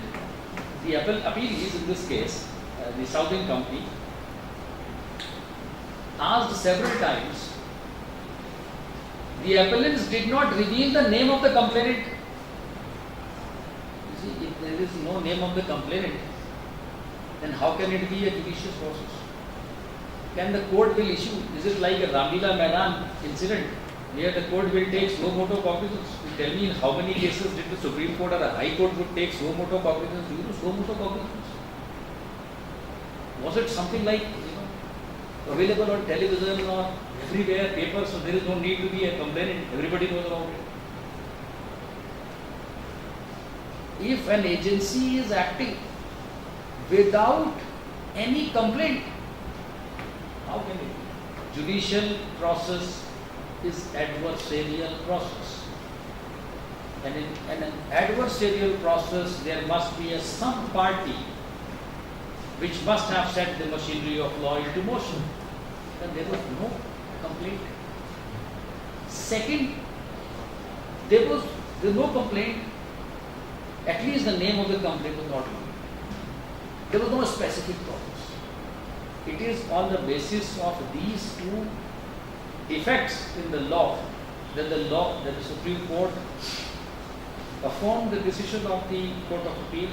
the appellees in this case, the Southern Company, asked several times, the appellants did not reveal the name of the complainant. You see, if there is no name of the complainant, then how can it be a judicious process? Can the court will issue? Is it like a Ramlila Maidan incident where the court will take suo motu cognizance? You tell me in how many cases did the Supreme Court or the High Court would take suo motu cognizance? Do you know suo motu cognizance? Was it something like available on television or everywhere, papers, so there is no need to be a complainant, everybody knows about it. If an agency is acting without any complaint, how can it be? Judicial process is adversarial process. And in an adversarial process, there must be some party which must have set the machinery of law into motion. And there was no complaint. Second, there was no complaint. At least the name of the complaint was not known. There was no specific cause. It is on the basis of these two defects in the law that the Supreme Court affirmed the decision of the Court of Appeal,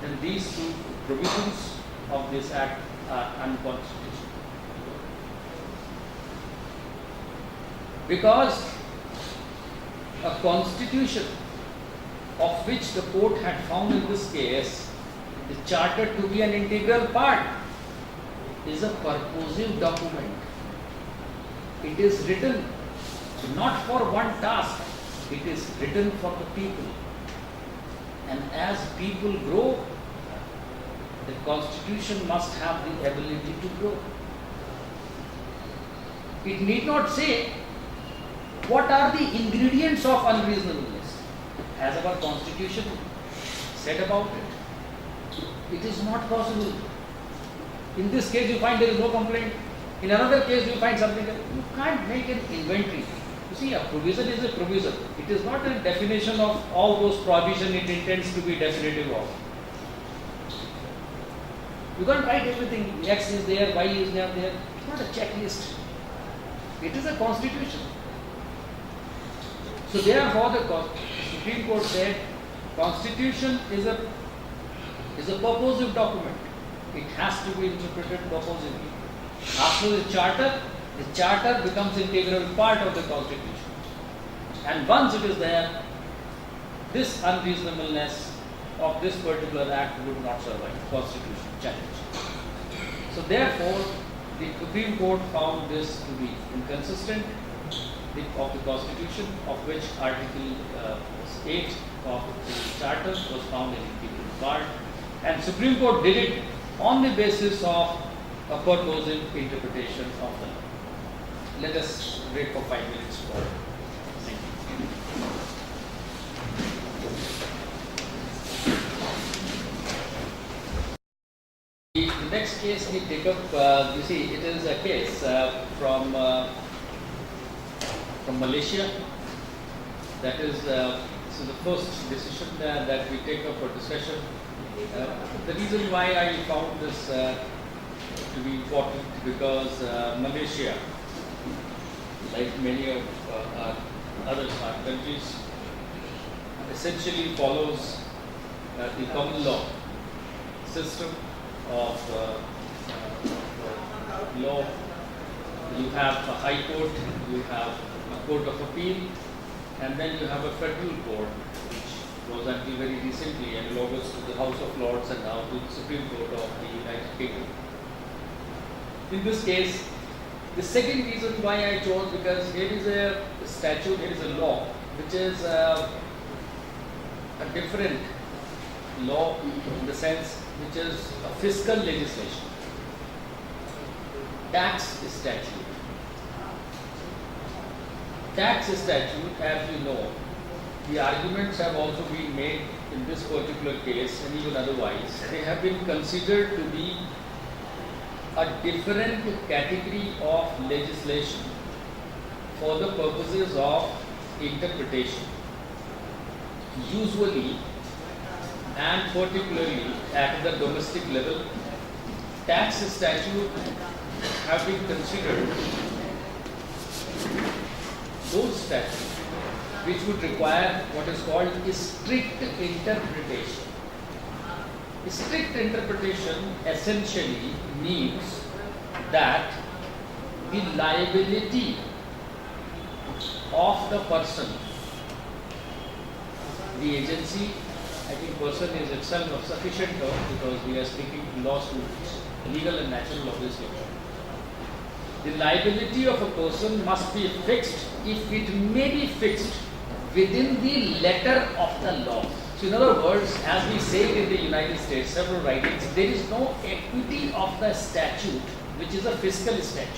and these two provisions of this Act are unconstitutional. Because a constitution of which the court had found in this case the charter to be an integral part is a purposive document. It is written not for one task, it is written for the people. And as people grow, the constitution must have the ability to grow. It need not say what are the ingredients of unreasonableness. Has our constitution said about it? It is not possible. In this case you find there is no complaint. In another case you find something else. You can't make an inventory. You see, a provision is a provision. It is not a definition of all those provisions it intends to be definitive of. You can't write everything. X is there, Y is not there. It's not a checklist. It is a constitution. So therefore the Supreme Court said constitution is a purposive document. It has to be interpreted purposively. After the charter becomes integral part of the constitution. And once it is there, this unreasonableness of this particular act would not survive constitution challenge. So therefore, the Supreme Court found this to be inconsistent of the Constitution, of which Article 8 of the Charter was found an integral part, and Supreme Court did it on the basis of a purposive interpretation of the law. Let us wait for 5 minutes for. Thank you. The next case we take up, you see, it is a case from Malaysia. That is so the first decision that we take up for discussion. The reason why I found this to be important because Malaysia, like many of our other countries, essentially follows the common law system of law. You have a high court, you have a court of appeal, and then you have a federal court, which was until very recently analogous to the House of Lords and now to the Supreme Court of the United Kingdom. In this case, the second reason why I chose, because here is a statute, here is a law which is a different law in the sense which is a fiscal legislation. Tax statute. Tax statute, as you know, the arguments have also been made in this particular case and even otherwise. They have been considered to be a different category of legislation for the purposes of interpretation. Usually and particularly at the domestic level, tax statute have been considered those statutes which would require what is called strict interpretation. Strict interpretation essentially means that the liability of the person, the agency, I think person is itself a sufficient term because we are speaking law students, legal and natural obviously. The liability of a person must be fixed if it may be fixed within the letter of the law. So in other words, as we say in the United States, several writings, there is no equity of the statute which is a fiscal statute.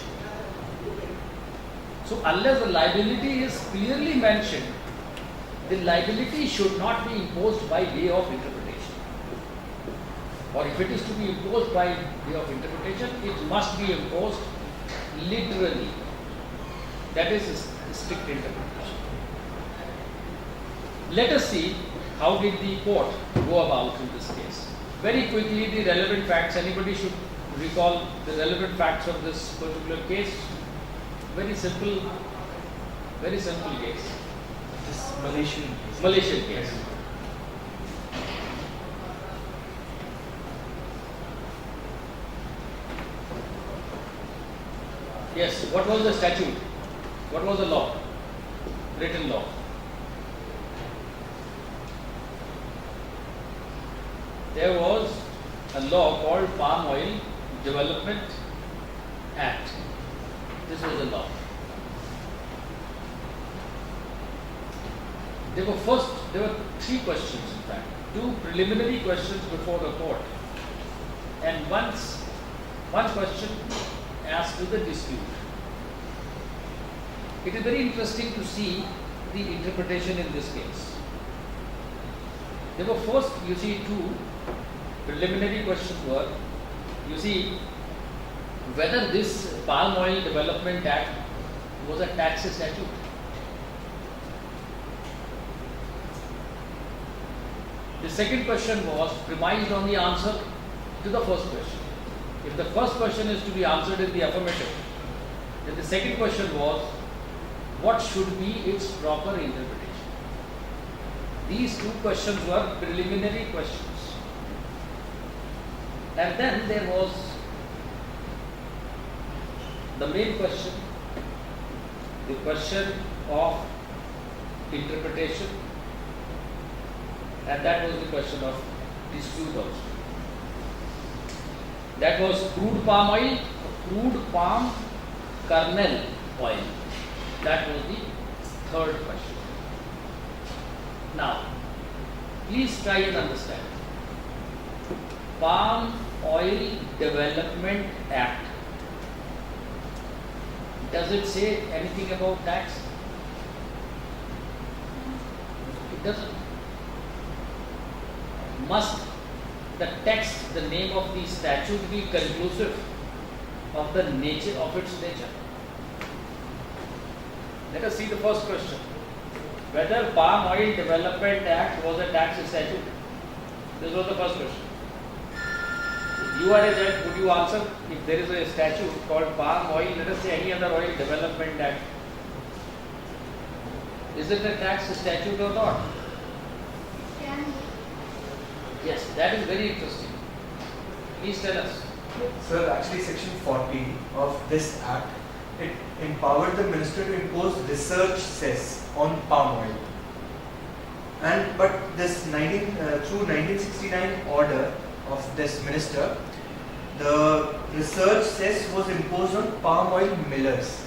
So unless the liability is clearly mentioned, the liability should not be imposed by way of interpretation. Or if it is to be imposed by way of interpretation, it must be imposed literally. That is strict interpretation. Let us see how did the court go about in this case. Very quickly, the relevant facts. Anybody should recall the relevant facts of this particular case. Very simple case. This Malaysian. Malaysian case. Yes, what was the statute? What was the law? Written law. There was a law called Palm Oil Development Act. This was the law. There were three questions in fact. Two preliminary questions before the court. And one question as to the dispute. It is very interesting to see the interpretation in this case. There were first, two preliminary questions were, whether this Palm Oil Development Act was a tax statute. The second question was premised on the answer to the first question. If the first question is to be answered in the affirmative, then the second question was, what should be its proper interpretation? These two questions were preliminary questions. And then there was the main question, the question of interpretation, and that was the question of dispute also. That was crude palm oil, crude palm kernel oil. That was the third question. Now, please try and understand. Palm Oil Development Act. Does it say anything about tax? It doesn't. Must the text, the name of the statute be conclusive of the nature of its nature? Let us see the first question. Whether Palm Oil Development Act was a tax statute? This was the first question. If you are a judge, would you answer if there is a statute called Palm Oil, let us say any other oil development act? Is it a tax statute or not? Yes, that is very interesting. Please tell us. Sir, actually section 40 of this act, it empowered the minister to impose research cess on palm oil. But this through 1969 order of this minister, the research cess was imposed on palm oil millers.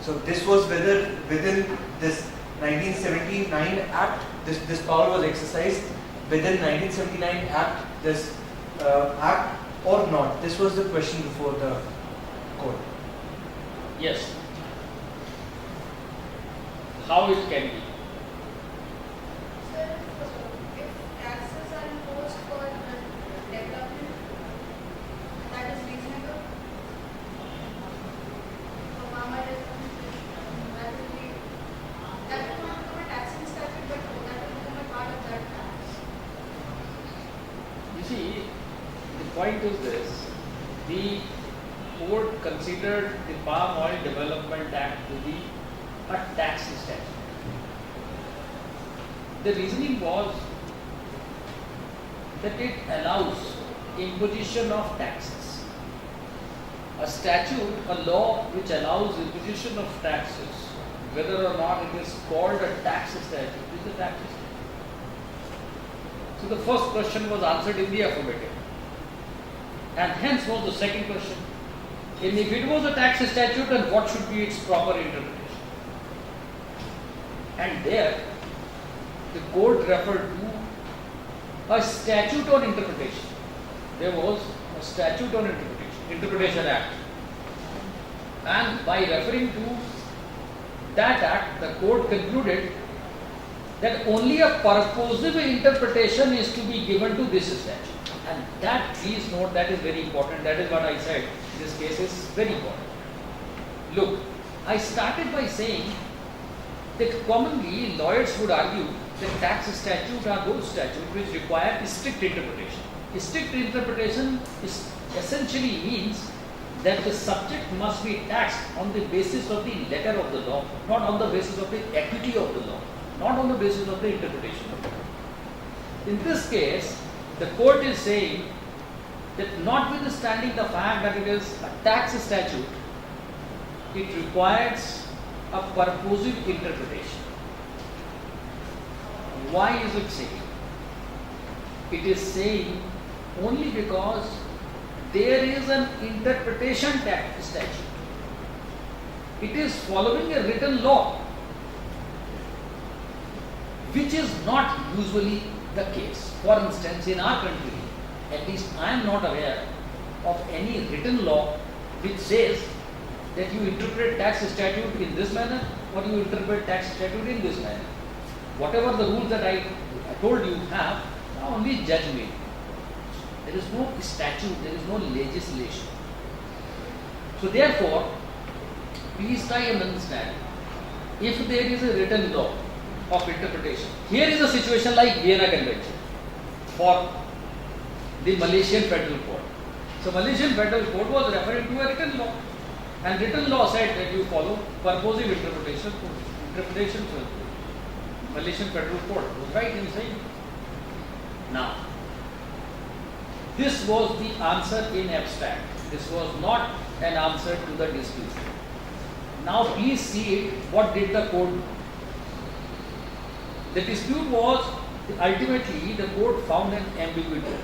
So this was whether within this 1979 Act, this power was exercised within 1979 Act, this Act or not? This was the question before the court. Yes. How it can be? Sir, if taxes are imposed for development, that is reasonable. For farmer that will be, that will not become a taxing statute, but that will become a part of that tax. You see, the point is this: the court considered the Palm Oil Development Act to be a tax statute. The reasoning was that it allows imposition of taxes. A statute, a law which allows imposition of taxes, whether or not it is called a tax statute, is a tax statute. So the first question was answered in the affirmative. And hence was the second question. And if it was a tax statute, then what should be its proper interpretation? And there, the court referred to a statute on interpretation. There was a statute on Interpretation Act. And by referring to that act, the court concluded that only a purposive interpretation is to be given to this statute. And that, please note, that is very important. That is what I said. This case is very important. Look, I started by saying that commonly lawyers would argue that tax statutes are those statutes which require strict interpretation. Strict interpretation essentially means that the subject must be taxed on the basis of the letter of the law, not on the basis of the equity of the law, not on the basis of the interpretation of the law. In this case, the court is saying that notwithstanding the fact that it is a tax statute, it requires a purposive interpretation. Why is it saying? It is saying only because there is an interpretation tax statute. It is following a written law, which is not usually the case. For instance, in our country, at least I am not aware of any written law which says that you interpret tax statute in this manner or you interpret tax statute in this manner. Whatever the rules that I told you have, now only judge made. There is no statute, there is no legislation. So therefore, please try and understand, if there is a written law of interpretation, here is a situation like Vienna Convention for the Malaysian Federal Court. So Malaysian Federal Court was referring to a written law, and written law said that you follow purposive interpretation for Malaysian Federal Court was right in saying. Now, this was the answer in abstract. This was not an answer to the dispute. Now please see it, what did the court do? The dispute was, ultimately the court found an ambiguity.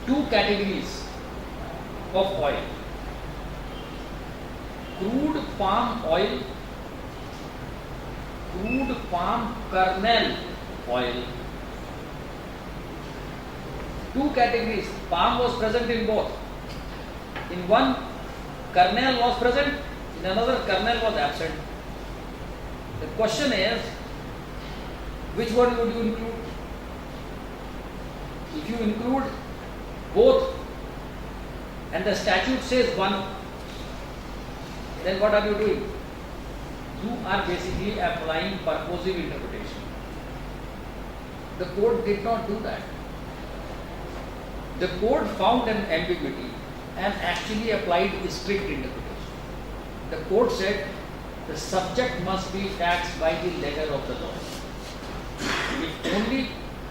Two categories of oil: crude palm oil, crude palm kernel oil. Two categories. Palm was present in both. In one, kernel was present, in another, kernel was absent. The question is, which one would you include? If you include both and the statute says one, then what are you doing? You are basically applying purposive interpretation. The court did not do that. The court found an ambiguity and actually applied strict interpretation. The court said the subject must be taxed by the letter of the law. If only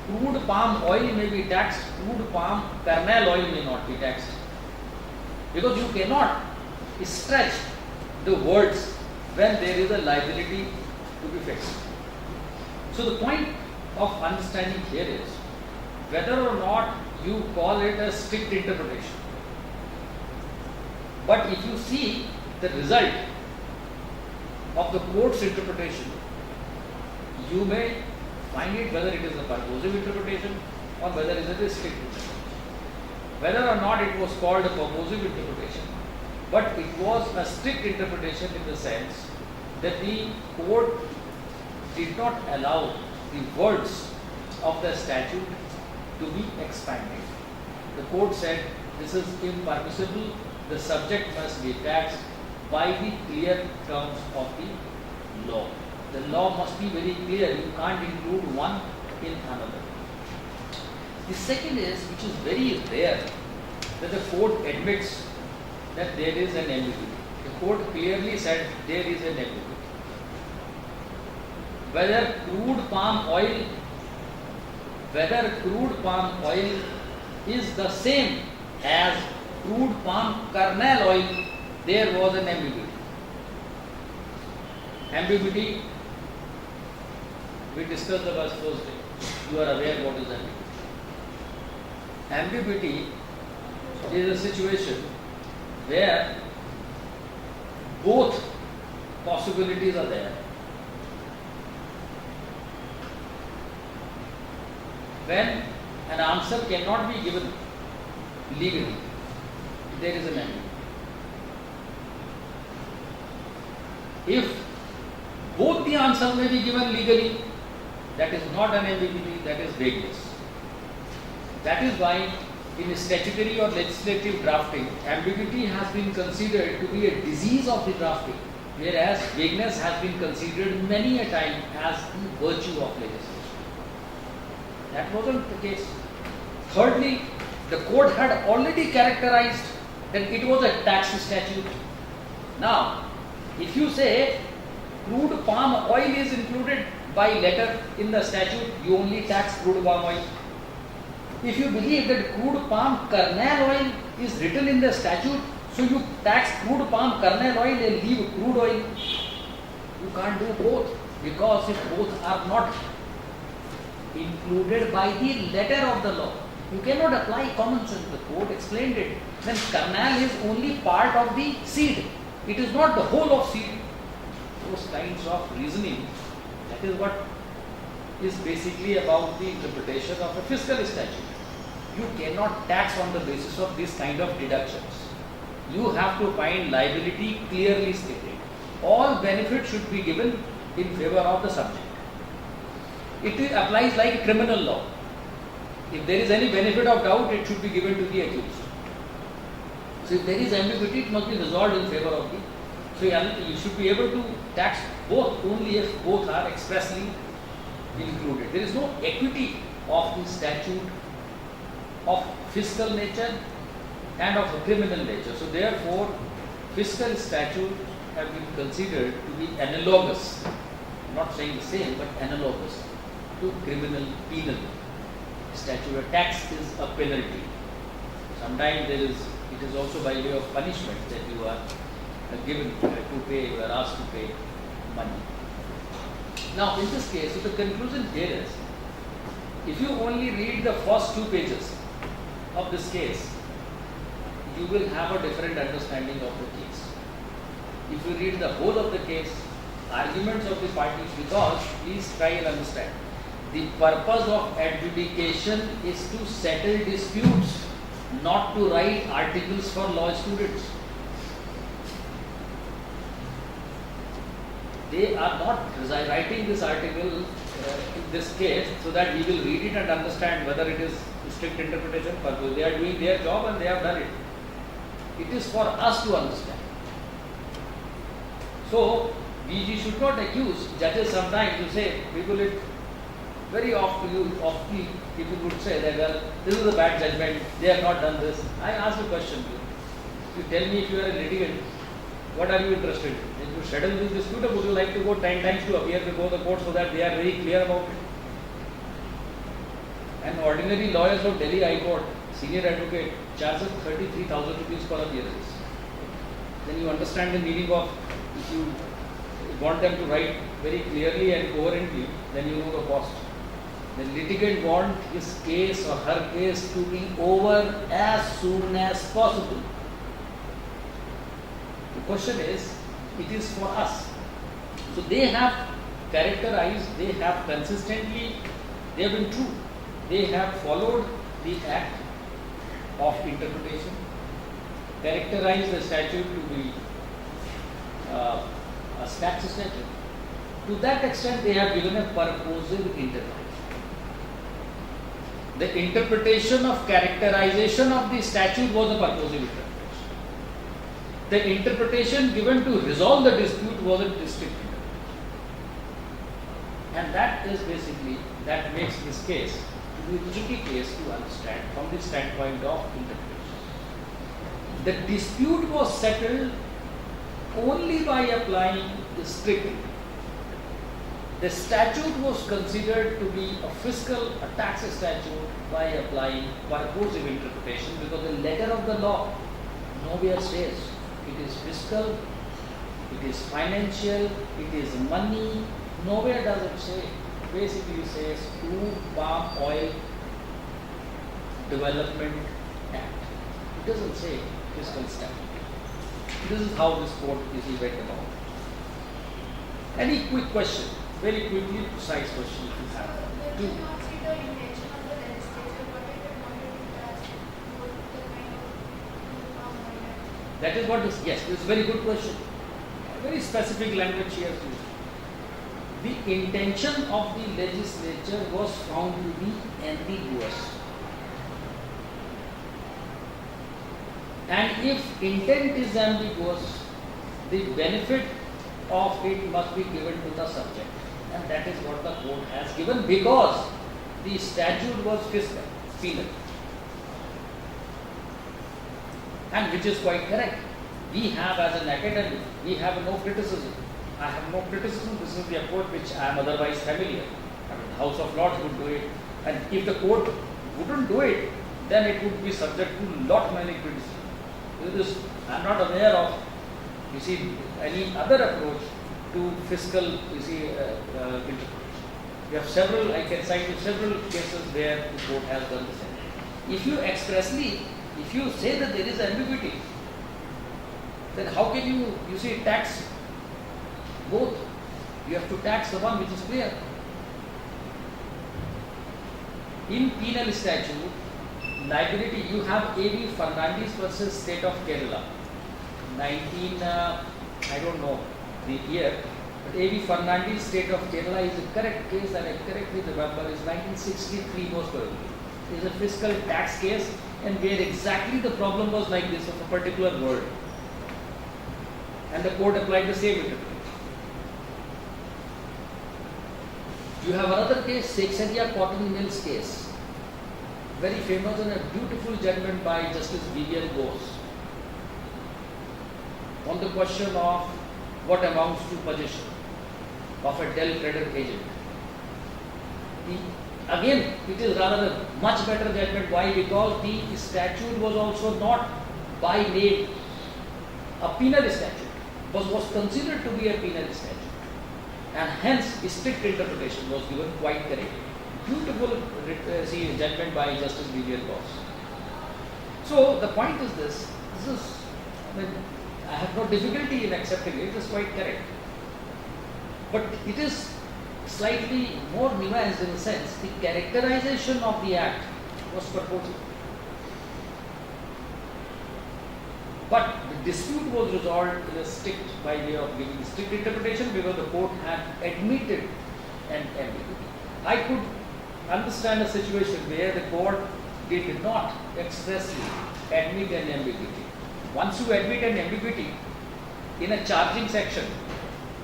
crude palm oil may be taxed, crude palm kernel oil may not be taxed. Because you cannot stretch the words when there is a liability to be fixed. So the point of understanding here is whether or not you call it a strict interpretation. But if you see the result, of the court's interpretation, you may find it whether it is a purposive interpretation or whether it is a strict interpretation. Whether or not it was called a purposive interpretation, but it was a strict interpretation in the sense that the court did not allow the words of the statute to be expanded. The court said this is impermissible, the subject must be taxed by the clear terms of the law. The law must be very clear, you can't include one in another. The second is, which is very rare, that the court admits that there is an ambiguity. The court clearly said there is an ambiguity. Whether crude palm oil is the same as crude palm kernel oil, there was an ambiguity. Ambiguity, we discussed the first day. You are aware what is ambiguity. Ambiguity is a situation where both possibilities are there. When an answer cannot be given legally, there is an ambiguity. If both the answer may be given legally, that is not an ambiguity, that is vagueness. That is why in statutory or legislative drafting, ambiguity has been considered to be a disease of the drafting, whereas vagueness has been considered many a time as the virtue of legislation. That wasn't the case. Thirdly, the court had already characterized that it was a tax statute. Now, if you say crude palm oil is included by letter in the statute, you only tax crude palm oil. If you believe that crude palm kernel oil is written in the statute, so you tax crude palm kernel oil and leave crude oil. You can't do both, because if both are not included by the letter of the law, you cannot apply common sense. The court explained it. Then kernel is only part of the seed. It is not the whole of seed. Those kinds of reasoning, that is what is basically about the interpretation of a fiscal statute. You cannot tax on the basis of this kind of deductions. You have to find liability clearly stated. All benefit should be given in favor of the subject. It applies like criminal law. If there is any benefit of doubt, it should be given to the accused. So if there is ambiguity, it must be resolved in favor of the. So you should be able to tax both only if both are expressly included. There is no equity of the statute of fiscal nature and of a criminal nature. So therefore, fiscal statutes have been considered to be analogous, not saying the same, but analogous to criminal penal statute. A tax is a penalty. Sometimes it is also by way of punishment that you are given to pay, you are asked to pay money. Now, in this case, so the conclusion here is, if you only read the first 2 pages of this case, you will have a different understanding of the case. If you read the whole of the case, arguments of the parties, because please try and understand, the purpose of adjudication is to settle disputes, not to write articles for law students. They are not writing this article in this case so that we will read it and understand whether it is strict interpretation purpose. They are doing their job and they have done it. It is for us to understand. So, we should not accuse judges sometimes to say, people, very often people would say that, well, this is a bad judgment, they have not done this. I ask a question to you. You tell me if you are a litigant, what are you interested in? If you settle this dispute, or would you like to go 10 times to appear before the court so that they are very clear about it? An ordinary lawyers of Delhi High Court, senior advocate, charges 33,000 rupees per appearance. Then you understand the meaning of, if you want them to write very clearly and coherently, then you know the cost. The litigant wants his case or her case to be over as soon as possible. The question is, it is for us So they have characterized, they have consistently, they have been true. They have followed the act of interpretation, characterized the statute to be a statute. To that extent, they have given a purposive interpretation. The interpretation of characterization of the statute was a purposive interpretation. The interpretation given to resolve the dispute was a strict interpretation. And that is basically, that makes this case to be a tricky case to understand from the standpoint of interpretation. The dispute was settled only by applying the strict interpretation. The statute was considered to be a fiscal, a tax statute by applying purposive interpretation, because the letter of the law nowhere says it is fiscal, it is financial, it is money. Nowhere does it say. Basically it says Crude Palm Oil Development Act. It doesn't say fiscal statute. This is how this court is went about. Any quick question? Very quickly, precise question if you have. When you not see the intention of the legislature, what if it wanted to tax both the kind of palm oil and That is what is, yes, this is a very good question. Very specific language here too. The intention of the legislature was found to be ambiguous. And if intent is ambiguous, the benefit of it must be given to the subject. And that is what the court has given, because the statute was fiscal, penal. And which is quite correct. We have, as an academic, we have no criticism. I have no criticism. This is the approach which I am otherwise familiar. I mean, the House of Lords would do it. And if the court wouldn't do it, then it would be subject to lot many criticism. I am not aware of, you see, any other approach to fiscal, you see, interpretation. We have several, I can cite you several cases where the court has done the same. If you expressly, if you say that there is ambiguity, then how can you see, tax both? You have to tax the one which is clear. In penal statute, liability, you have A.V. Fernandes versus State of Kerala. I don't know the year, but A.V. Fernandes, State of Kerala is a correct case, and I correctly remember is 1963 most probably. It is a fiscal tax case, and where exactly the problem was like this of a particular word. And the court applied the same interpretation. You have another case, Seksenia Cotton Mills case. Very famous and a beautiful judgment by Justice Vivian Bose on the question of what amounts to possession of a Dell credit agent. Again, it is rather a much better judgment. Why? Because the statute was also not by name a penal statute, but was considered to be a penal statute. And hence, strict interpretation was given quite correct. Beautiful judgment by Justice Vivian Bose. So, the point is this is, I have no difficulty in accepting it, it is quite correct. But it is slightly more nuanced in the sense the characterization of the act was purported. But the dispute was resolved in a strict, by way of giving strict interpretation, because the court had admitted an ambiguity. I could understand a situation where the court did not expressly admit an ambiguity. Once you admit an ambiguity in a charging section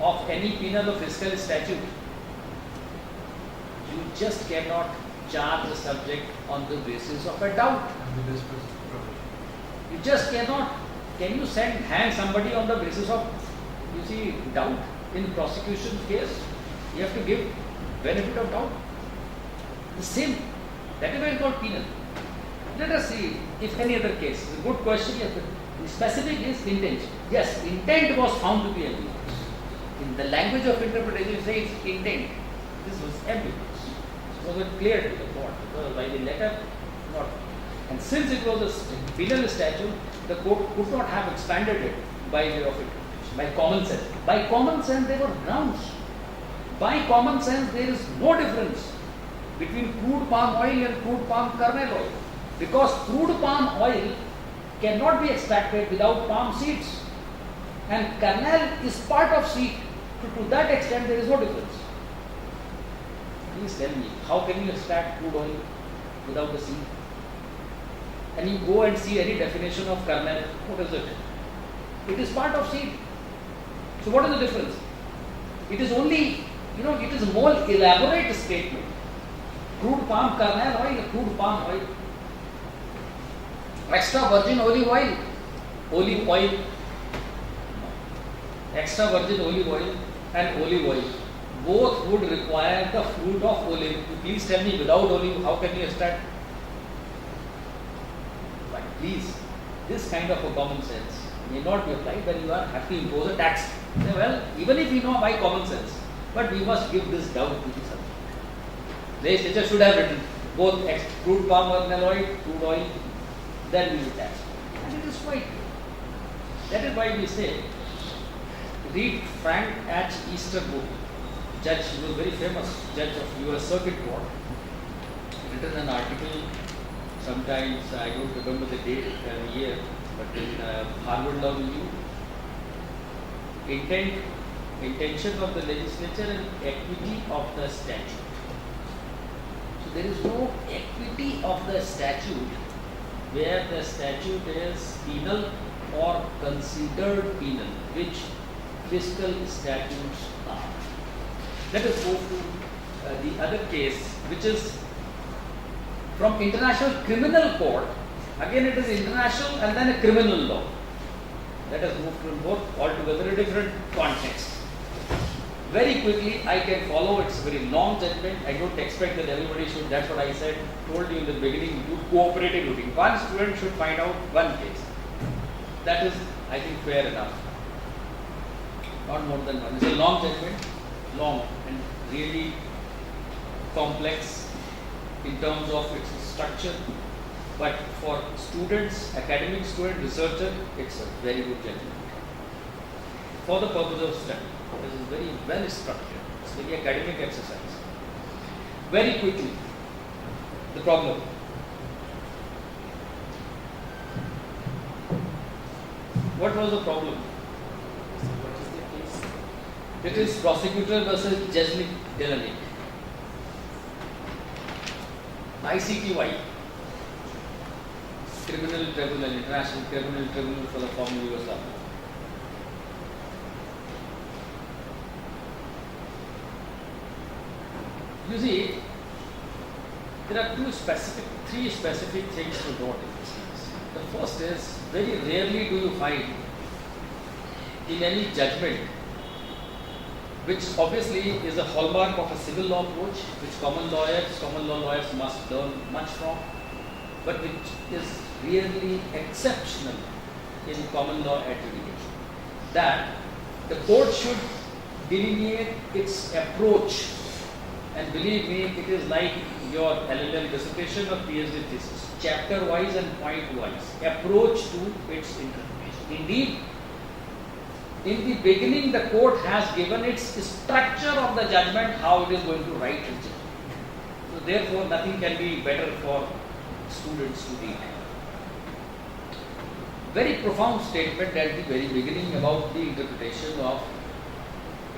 of any penal or fiscal statute, you just cannot charge the subject on the basis of a doubt. You just cannot. Can you hang somebody on the basis of, you see, doubt? In prosecution case, you have to give benefit of doubt. The same, that is why it is called penal. Let us see if any other case. It's a good question. Yes, the specific is intent. Yes, intent was found to be ambiguous. In the language of interpretation, you say it's intent. This was ambiguous. It was clear to the court. By the letter, not. And since it was a penal statute, the court could not have expanded it by way of interpretation. by common sense. By common sense, they were grounds. By common sense, there is no difference between crude palm oil and crude palm kernel oil, because crude palm oil cannot be extracted without palm seeds, and kernel is part of seed. To that extent, there is no difference. Please tell me, how can you extract crude oil without the seed? And you go and see any definition of kernel, what is it? It is part of seed. So what is the difference? It is only, it is a more elaborate statement. Crude palm kernel oil, crude palm oil. Extra virgin olive oil. Extra virgin olive oil and olive oil, both would require the fruit of olive. Please tell me, without olive, how can you extract? But please, this kind of a common sense may not be applied when you have to impose a tax. Say, well, even if we know by common sense, but we must give this doubt to the subject. Legislature should have written both crude palm kernel oil, crude oil, then we will tax. And it is quite clear. That is why we say, read Frank H. Easterbrook, judge, he was very famous judge of US Circuit Court, written an article, sometimes I don't remember the date and year, but in Harvard Law Review, intention of the legislature and equity of the statute. So there is no equity of the statute where the statute is penal or considered penal, which fiscal statutes are. Let us go to the other case, which is from International Criminal Court. Again, it is international and then a criminal law. Let us move to both altogether a different context. Very quickly, I can follow. It's a very long judgment. I don't expect that everybody should. That's what I said. Told you in the beginning. Do cooperative looking. One student should find out one case. That is, I think, fair enough. Not more than one. It's a long judgment, long and really complex in terms of its structure. But for students, academic student, researcher, it's a very good judgment. For the purpose of study, this is very well structured. It's very academic exercise. Very quickly, the problem. What was the problem? What is the case? It is prosecutor versus Jeselnik Delanik. ICTY, Criminal Tribunal, International Criminal Tribunal for the former Yugoslavia. You see, there are three specific things to note in this case. The first is, very rarely do you find in any judgment, which obviously is a hallmark of a civil law approach, which common law lawyers must learn much from, but which is really exceptional in common law adjudication, that the court should delineate its approach. And believe me, it is like your LLM dissertation or PhD thesis, chapter wise and point wise, approach to its interpretation. Indeed, in the beginning, the court has given its structure of the judgment, how it is going to write its judgment. So therefore, nothing can be better for students to read. Very profound statement at the very beginning about the interpretation of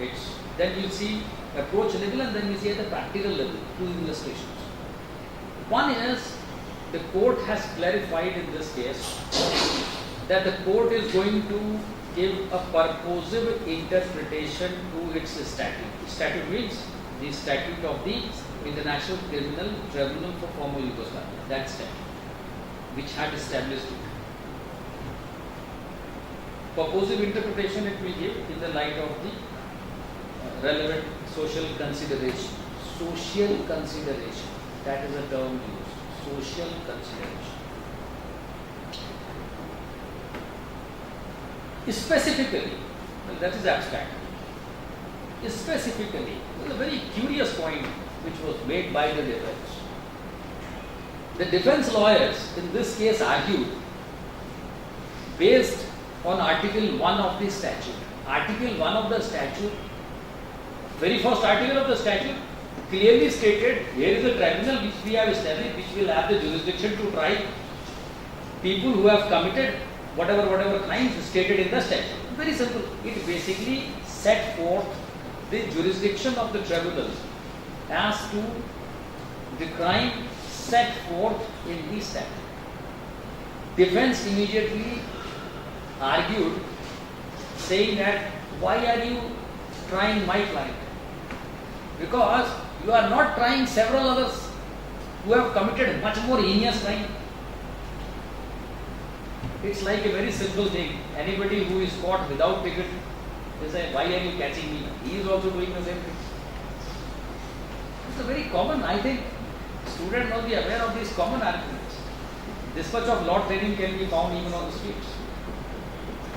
its. Then you see approach level and then you see at the practical level, two illustrations. One is, the court has clarified in this case that the court is going to give a purposive interpretation to its statute. Statute means the statute of the International Criminal Tribunal for former Yugoslavia, that statute, which had established it. Purposive interpretation it will give in the light of the relevant social consideration. Social consideration, that is a term used. Social consideration. Specifically, well, that is abstract. Specifically, there is a very curious point which was made by the defense. The defense lawyers in this case argued, based on Article 1 of the statute, Article 1 of the statute, very first article of the statute, clearly stated here is a tribunal which we have established, which will have the jurisdiction to try people who have committed whatever crimes stated in the statute. Very simple. It basically set forth the jurisdiction of the tribunals as to the crime set forth in the statute. Defense immediately argued, saying that why are you trying my client? Because you are not trying several others who have committed much more heinous crime. It's like a very simple thing. Anybody who is caught without ticket, they say, why are you catching me? He is also doing the same thing. It's a very common, I think, students must be aware of these common arguments. This much of law training can be found even on the streets.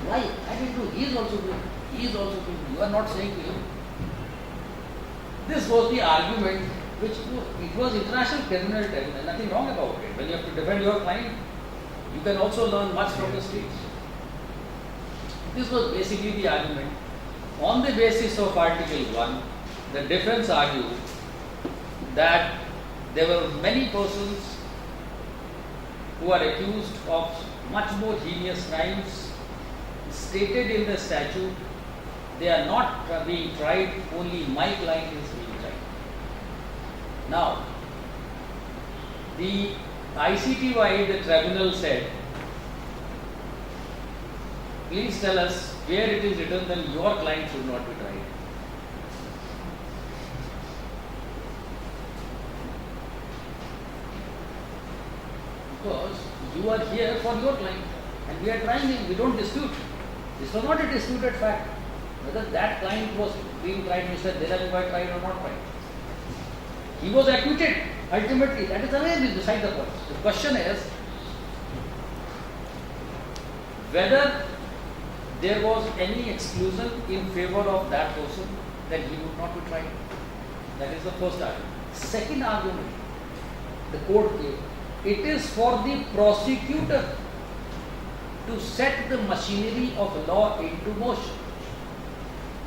Why? I will do. He is also doing. He is also doing. You are not saying to him. This was the argument which it was international criminal tribunal. Nothing wrong about it. When you have to defend your client, you can also learn much from the streets. This was basically the argument. On the basis of Article 1, the defense argued that there were many persons who are accused of much more heinous crimes stated in the statute. They are not being tried, only my client is being tried. Now, the ICTY, the tribunal said, please tell us where it is written that your client should not be tried. Because you are here for your client and we are trying him, we don't dispute. This was not a disputed fact. Whether that client was being tried, Mr. Delali was tried or not tried. He was acquitted. Ultimately, that is again beside the point. The question is whether there was any exclusion in favor of that person, that he would not be tried. That is the first argument. Second argument, the court gave, it is for the prosecutor to set the machinery of law into motion.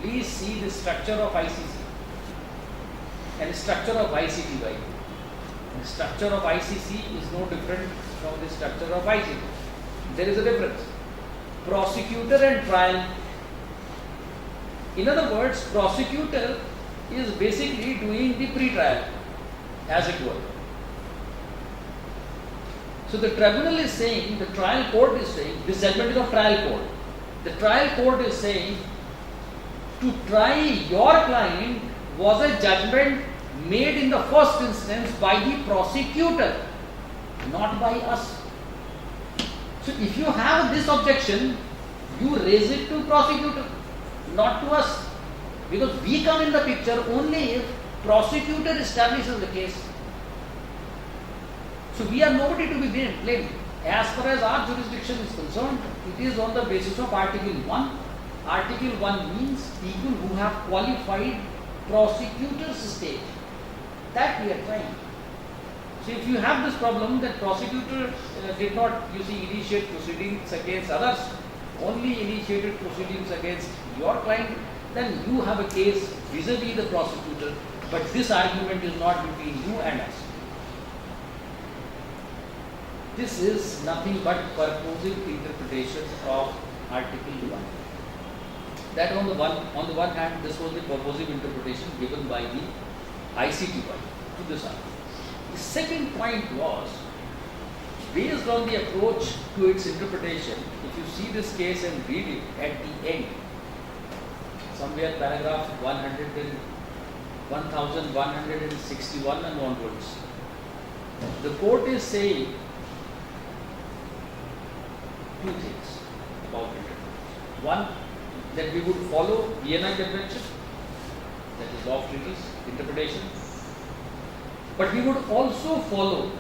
Please see the structure of ICC and the structure of ICTY. The structure of ICC is no different from the structure of ICT. There is a difference. Prosecutor and trial. In other words, prosecutor is basically doing the pre-trial, as it were. So the tribunal is saying, the trial court is saying, this judgment is of trial court. The trial court is saying, to try your client was a judgment made in the first instance by the prosecutor, not by us. So if you have this objection, you raise it to prosecutor, not to us. Because we come in the picture only if prosecutor establishes the case. So we are nobody to be blamed. As far as our jurisdiction is concerned, it is on the basis of Article 1. Article 1 means people who have qualified prosecutor's stage. That we are trying. So if you have this problem that prosecutor did not, initiate proceedings against others, only initiated proceedings against your client, then you have a case vis-a-vis the prosecutor, but this argument is not between you and us. This is nothing but purposive interpretation of Article 1. That on the one hand, this was the purposive interpretation given by the ICTY to this argument. The second point was, based on the approach to its interpretation, if you see this case and read it at the end, somewhere paragraph 1161 and onwards, the court is saying two things about interpretation. One, that we would follow Vienna Convention, that is law of treaties, interpretation, but we would also follow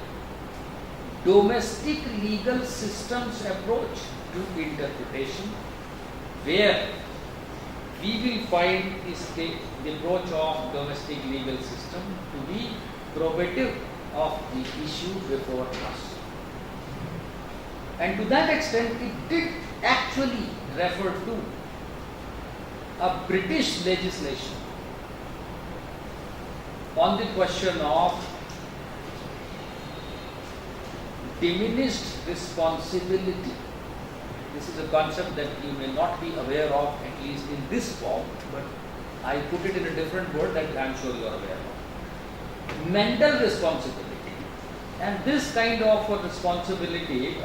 domestic legal systems approach to interpretation, where we will find the approach of domestic legal system to be probative of the issue before us. And to that extent, it did actually refer to a British legislation on the question of diminished responsibility. This is a concept that you may not be aware of, at least in this form, but I put it in a different word that I am sure you are aware of. Mental responsibility. And this kind of a responsibility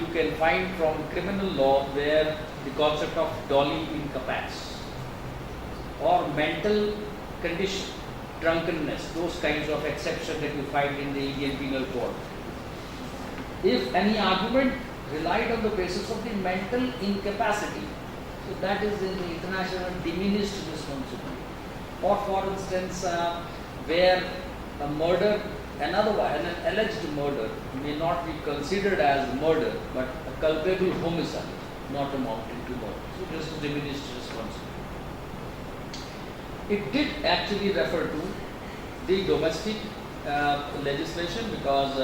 you can find from criminal law, where the concept of doli incapacit or mental condition, drunkenness, those kinds of exceptions that you find in the Indian Penal Code. If any argument relied on the basis of the mental incapacity, so that is in the international diminished responsibility. Or for instance, where a murder, an alleged murder may not be considered as murder, but a culpable homicide, not amounting to murder. So this is diminished responsibility. It did actually refer to the domestic legislation because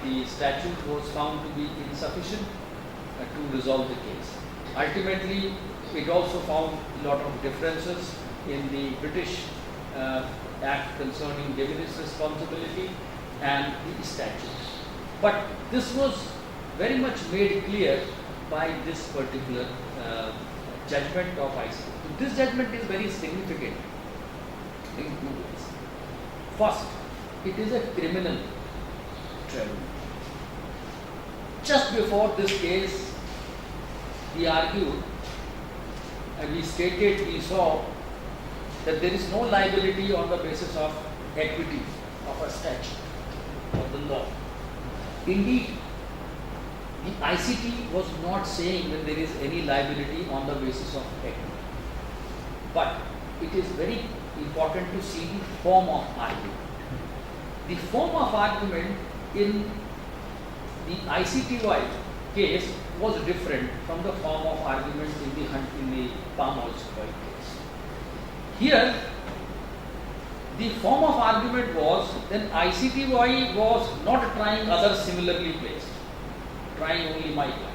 the statute was found to be insufficient to resolve the case. Ultimately, it also found a lot of differences in the British Act concerning diminished responsibility and the statutes. But this was very much made clear by this particular judgment of ICJ. This judgment is very significant in two ways. First, it is a criminal tribunal. Just before this case, we argued and we stated, we saw that there is no liability on the basis of equity of a statute of the law. Indeed, the ICT was not saying that there is any liability on the basis of equity. But it is very important to see the form of argument. The form of argument in the ICTY case was different from the form of argument in the Palm Oil case. Here, the form of argument was that ICTY was not trying others similarly placed, trying only my client.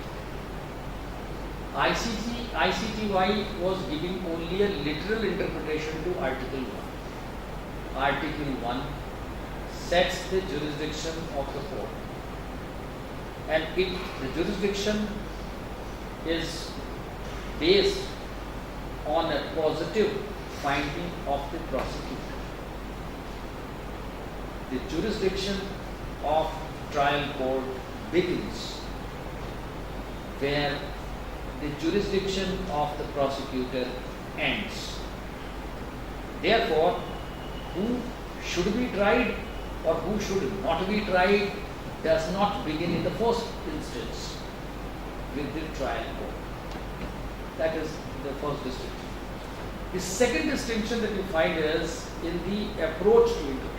ICTY was giving only a literal interpretation to Article 1. Article 1 sets the jurisdiction of the court, and the jurisdiction is based on a positive finding of the prosecutor. The jurisdiction of trial court begins where the jurisdiction of the prosecutor ends. Therefore, who should be tried or who should not be tried does not begin in the first instance with the trial court. That is the first distinction. The second distinction that you find is in the approach to interpretation.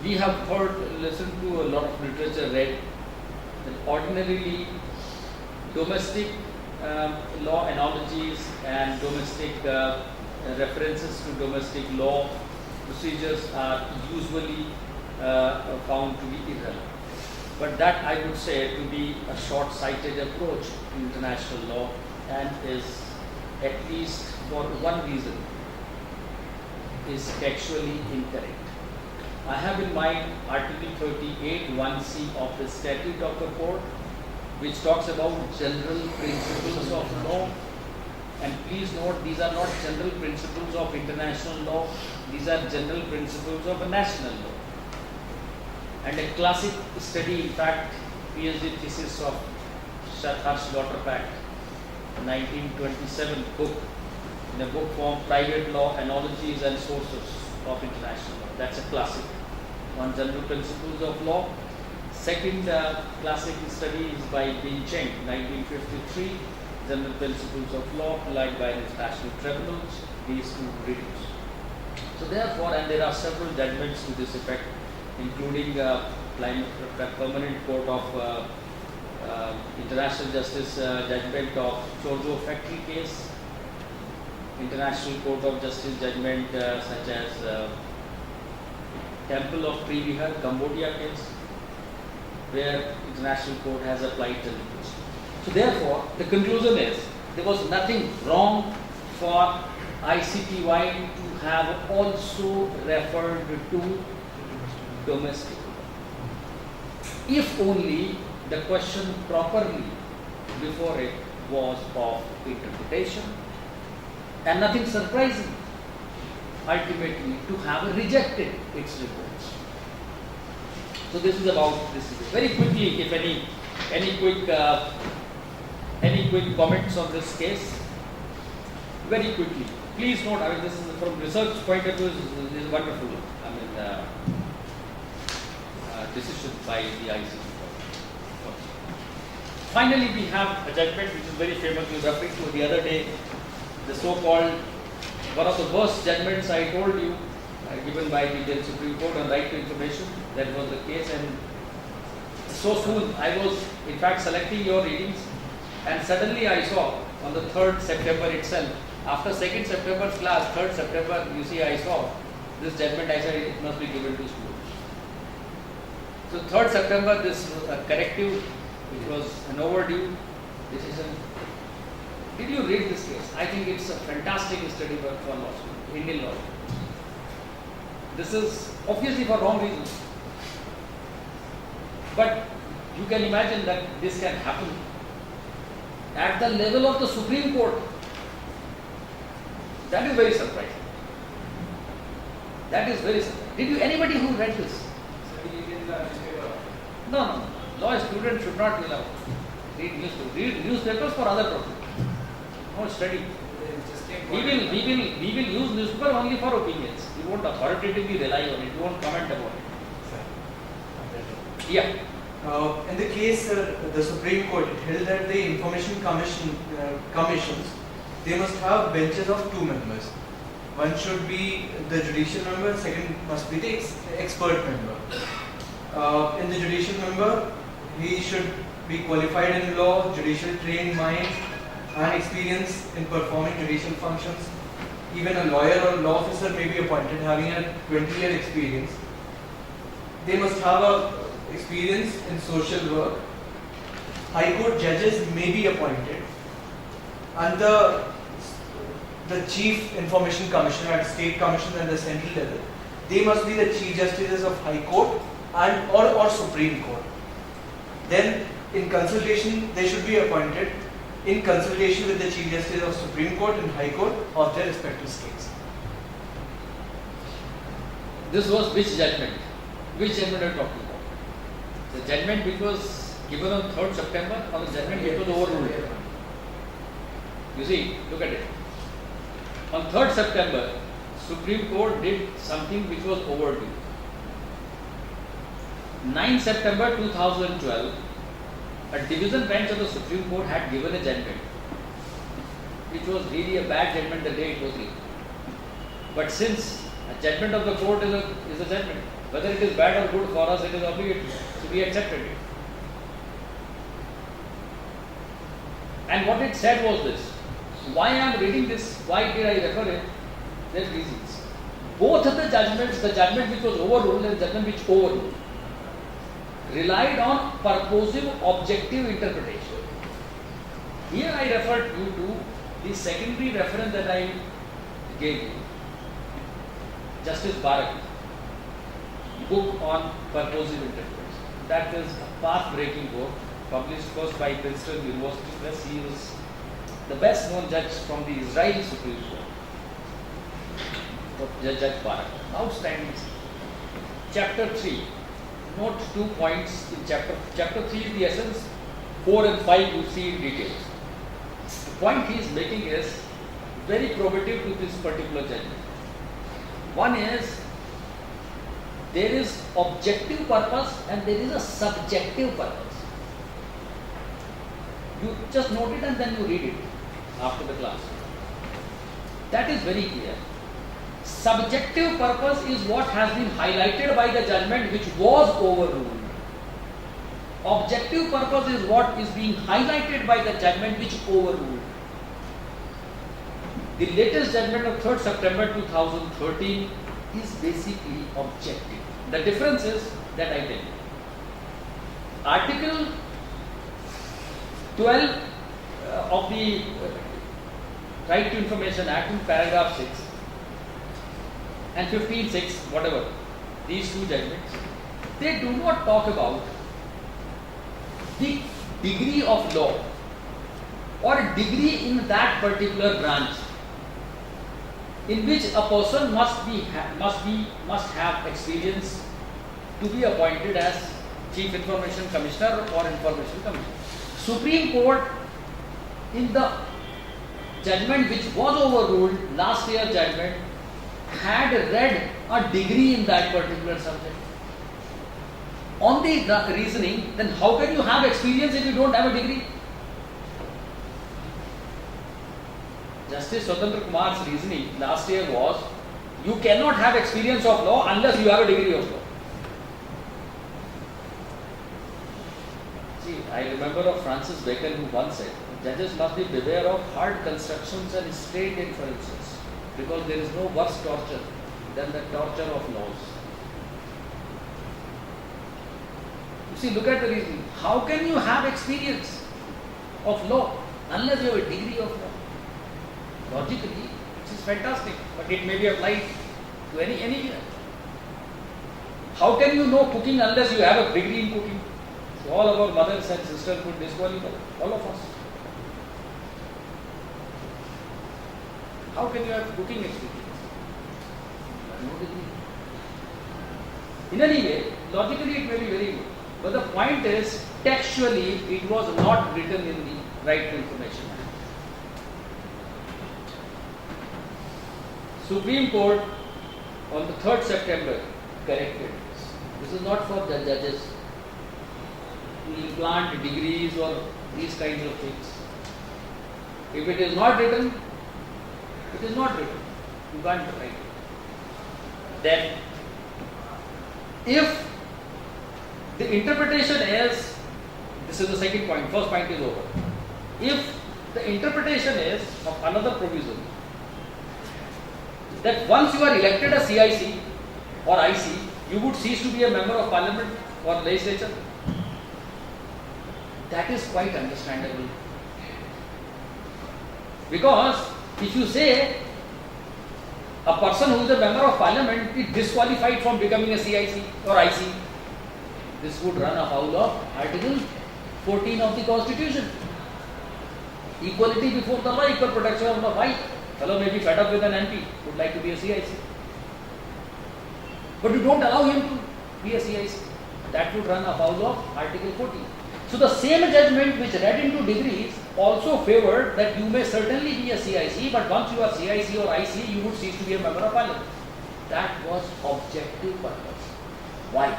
We have listened to a lot of literature read that ordinarily domestic law analogies and domestic references to domestic law procedures are usually found to be irrelevant. But that I would say to be a short-sighted approach to international law, and is, at least for one reason, is textually incorrect. I have in mind Article 38 1C of the Statute of the Court, which talks about general principles of law. And please note, these are not general principles of international law, these are general principles of a national law. And a classic study, in fact, PhD thesis of Harsh Lauterpacht, 1927 book, in a book form, Private Law, Analogies and Sources of International Law. That's a classic on general principles of law. Second classic study is by Bin Cheng, 1953, General Principles of Law applied by international tribunals, these two readings. So therefore, and there are several judgments to this effect, including Permanent Court of International Justice judgment of Chorzo factory case, International Court of Justice judgment such as Temple of Previhar, Cambodia case, where International Court has applied general principles. So therefore, the conclusion is there was nothing wrong for ICTY to have also referred to domestic. If only the question properly before it was of interpretation, and nothing surprising ultimately to have rejected its reports. So this is about this. Very quickly, if any quick comments on this case? Very quickly. Please note, I mean, this is from research point of view, this is wonderful. I mean, decision by the ICC. Finally, we have a judgment which is very famous. You referred to the other day, the so-called one of the worst judgments I told you, given by the Delhi Supreme Court on right to information. That was the case, and so soon I was in fact selecting your readings, and suddenly I saw on the 3rd September itself, after 2nd September's class, 3rd September, you see, I saw this judgment. I said it must be given to students. So 3rd September, this corrective, which was an overdue decision. Did you read this case? I think it's a fantastic study work for law students, Indian law. This is obviously for wrong reasons. But you can imagine that this can happen at the level of the Supreme Court. That is very surprising. That is very surprising. Did you, anybody who read this? No. Law students should not be allowed to read newspapers for other purposes. No study. We will use newspaper only for opinions. We won't authoritatively rely on it. We won't comment about it. Yeah. In the case, the Supreme Court held that the information commissions, they must have benches of 2 members. One should be the judicial member, second must be the expert member. In the judicial member, he should be qualified in law, judicial trained mind, and experience in performing judicial functions. Even a lawyer or law officer may be appointed having a 20-year experience. They must have a experience in social work. High Court judges may be appointed, and the Chief Information Commissioner at State Commission and the central level, they must be the Chief Justices of High Court and or Supreme Court. Then in consultation, they should be appointed in consultation with the Chief Justice of Supreme Court and High Court of their respective states. This was which judgment? Which judgment are you talking about? The judgment which was given on 3rd September or the judgment which was overruled? You see, look at it. On 3rd September, Supreme Court did something which was overdue. 9 September 2012, a division bench of the Supreme Court had given a judgment, which was really a bad judgment the day it was given. But since a judgment of the court is a judgment, whether it is bad or good for us, it is obligatory, so we accepted it. And what it said was this. Why I am reading this? Why did I refer it? There are reasons. Both of the judgments, the judgment which was overruled and the judgment which overruled, relied on purposive objective interpretation. Here I referred you to the secondary reference that I gave you, Justice Barak, book on purposive interpretation. That is a path-breaking book, published first by Princeton University Press. He is the best known judge from the Israeli Supreme Court, Judge Barak. Outstanding. Chapter 3. Note 2 points in chapter 3 is the essence. 4 and 5 you see in details. The point he is making is very probative to this particular judgment. One is, there is objective purpose and there is a subjective purpose. You just note it and then you read it after the class. That is very clear. Subjective purpose is what has been highlighted by the judgment which was overruled. Objective purpose is what is being highlighted by the judgment which overruled. The latest judgment of 3rd September 2013 is basically objective. The difference is that I tell you. Article 12 of the Right to Information Act in paragraph 6 and 15(6), whatever, these two judgments, they do not talk about the degree of law or degree in that particular branch in which a person must have experience to be appointed as Chief Information Commissioner or Information Commissioner. Supreme Court, in the judgment which was overruled, last year judgment, had read a degree in that particular subject. On the reasoning, then how can you have experience if you don't have a degree? Justice Swatantra Kumar's reasoning last year was, you cannot have experience of law unless you have a degree of law. See, I remember of Francis Bacon who once said, judges must be beware of hard constructions and straight inferences, because there is no worse torture than the torture of laws. You see, look at the reasoning. How can you have experience of law unless you have a degree of law? Logically, this is fantastic, but it may be applied to any year. How can you know cooking unless you have a degree in cooking? So all of our mothers and sisters would disqualify, all of us. How can you have cooking experience? No degree. In any way, logically it may be very good. But the point is, textually, it was not written in the Right to Information Act. Supreme Court on the 3rd September corrected this. This is not for the judges to implant degrees or these kinds of things. If it is not written, it is not written. You can't write it. Then, if the interpretation is, this is the second point, first point is over. If the interpretation is of another provision, that once you are elected a CIC or IC, you would cease to be a member of parliament or legislature, that is quite understandable. Because if you say a person who is a member of parliament is disqualified from becoming a CIC or IC, this would run afoul of Article 14 of the Constitution. Equality before the law, equal protection of the right. Fellow may be fed up with an MP, would like to be a CIC. But you don't allow him to be a CIC. That would run afoul of Article 14. So the same judgment which read into degrees also favored that you may certainly be a CIC, but once you are CIC or IC, you would cease to be a member of parliament. That was objective purpose. Why?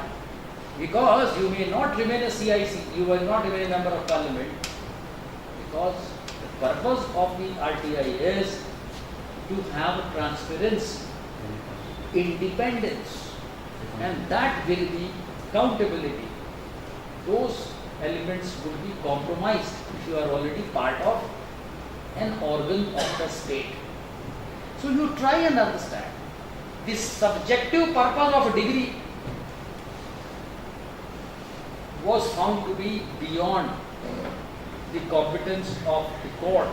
Because you may not remain a CIC, you will not remain a member of parliament, because the purpose of the RTI is to have transparency, independence, and that will be accountability. Those elements would be compromised if you are already part of an organ of the state. So you try and understand this subjective purpose of a degree was found to be beyond the competence of the court.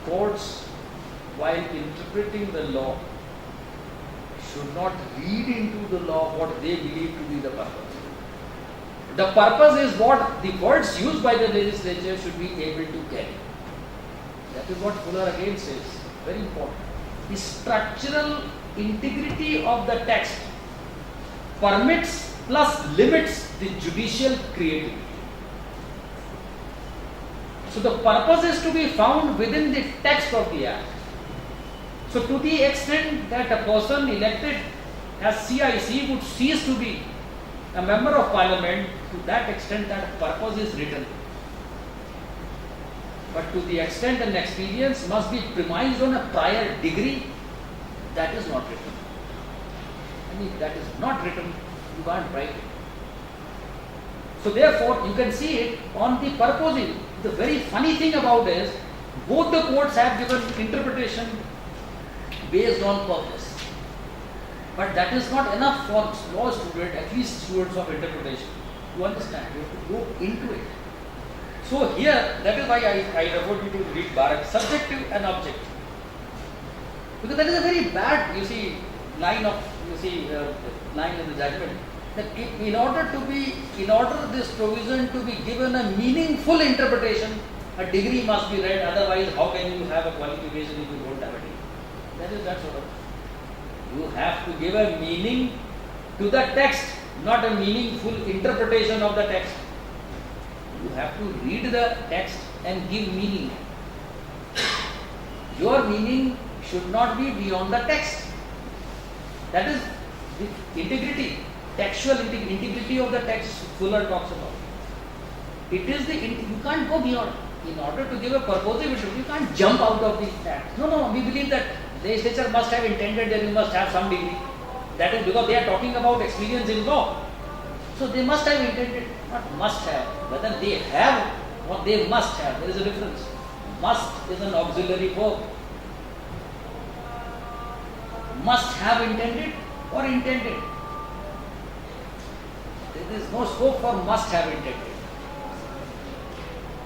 Courts, while interpreting the law, should not read into the law what they believe to be the purpose. The purpose is what the words used by the legislature should be able to carry. That is what Fuller again says, very important. The structural integrity of the text permits plus limits the judicial creativity. So the purpose is to be found within the text of the Act. So to the extent that a person elected as CIC would cease to be a member of parliament, to that extent that purpose is written. But to the extent an experience must be premised on a prior degree, that is not written. And if that is not written, you can't write it. So therefore, you can see it on the purposing. The very funny thing about this, both the courts have given interpretation based on purpose. But that is not enough for law students, at least students of interpretation, to understand. You have to go into it. So here, that is why I referred you to read Barak, subjective and objective. Because that is a very bad, line in the judgment. That in order this provision to be given a meaningful interpretation, a degree must be read. Otherwise, how can you have a qualification if you don't have a degree? That is that sort of. You have to give a meaning to the text, not a meaningful interpretation of the text. You have to read the text and give meaning. Your meaning should not be beyond the text. That is the integrity, textual integrity of the text Fuller talks about. It is you can't go beyond. In order to give a purposive interpretation, you can't jump out of the text. No, we believe that the legislature must have intended that you must have some degree. That is because they are talking about experience in law. So they must have intended, not must have. Whether they have or they must have, there is a difference. Must is an auxiliary verb. Must have intended or intended. There is no scope for must have intended.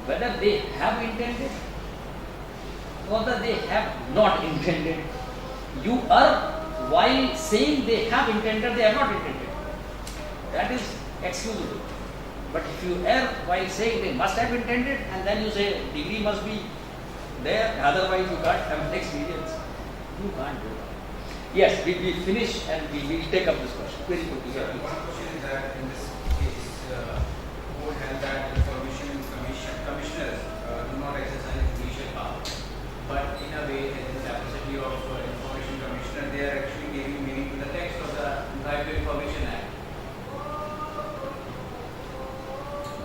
Whether they have intended or whether they have not intended. You are, while saying they have intended, they have not intended. That is excusable. But if you err while saying they must have intended and then you say degree must be there, otherwise you can't have an experience. You can't do that. Yes, we finish and we will take up this question. Very quickly. Sir, one question is that in this case, court held that commissioners do not exercise judicial power. But in a way, in the capacity of information commissioner, they are actually giving meaning to the text of the Right to Information Act.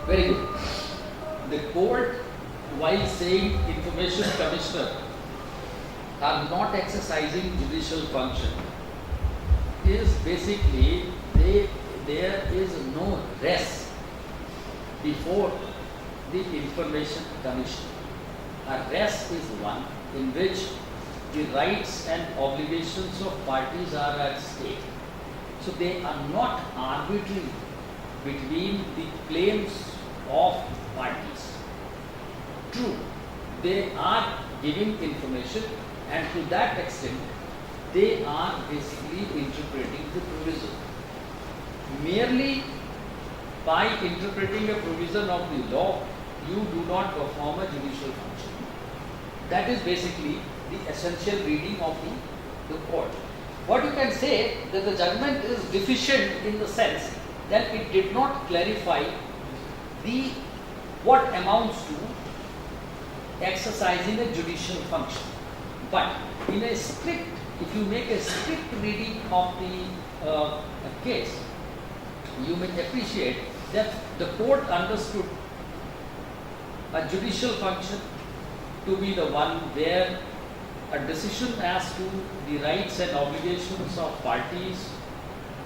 Very good. The court, while saying information commissioner are not exercising judicial function, is basically there is no rest before the information commission. A rest is one in which the rights and obligations of parties are at stake. So they are not arbitrary between the claims of parties. True, they are giving information, and to that extent they are basically interpreting the provision. Merely by interpreting a provision of the law, you do not perform a judicial function. That is basically the essential reading of the court. What you can say that the judgment is deficient in the sense that it did not clarify what amounts to exercising a judicial function. But if you make a strict reading of the case, you may appreciate that the court understood a judicial function to be the one where a decision as to the rights and obligations of parties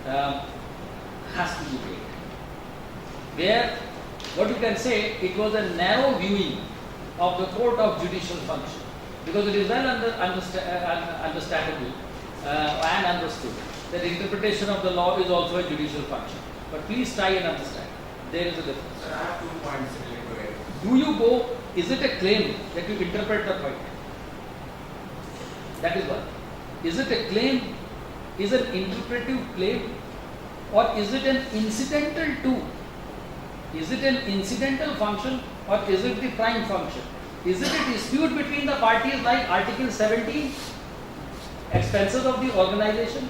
has to be made. Where, what you can say, it was a narrow viewing of the court of judicial function, because it is well understandable and understood that interpretation of the law is also a judicial function. But please try and understand, there is a difference. Sir, I have 2 points related to it. Do you go, is it a claim that you interpret the point? That is one. Is it a claim, is it an interpretive claim, or is it an incidental to? Is it an incidental function or is it the prime function? Is it a dispute between the parties like Article 17, expenses of the organization?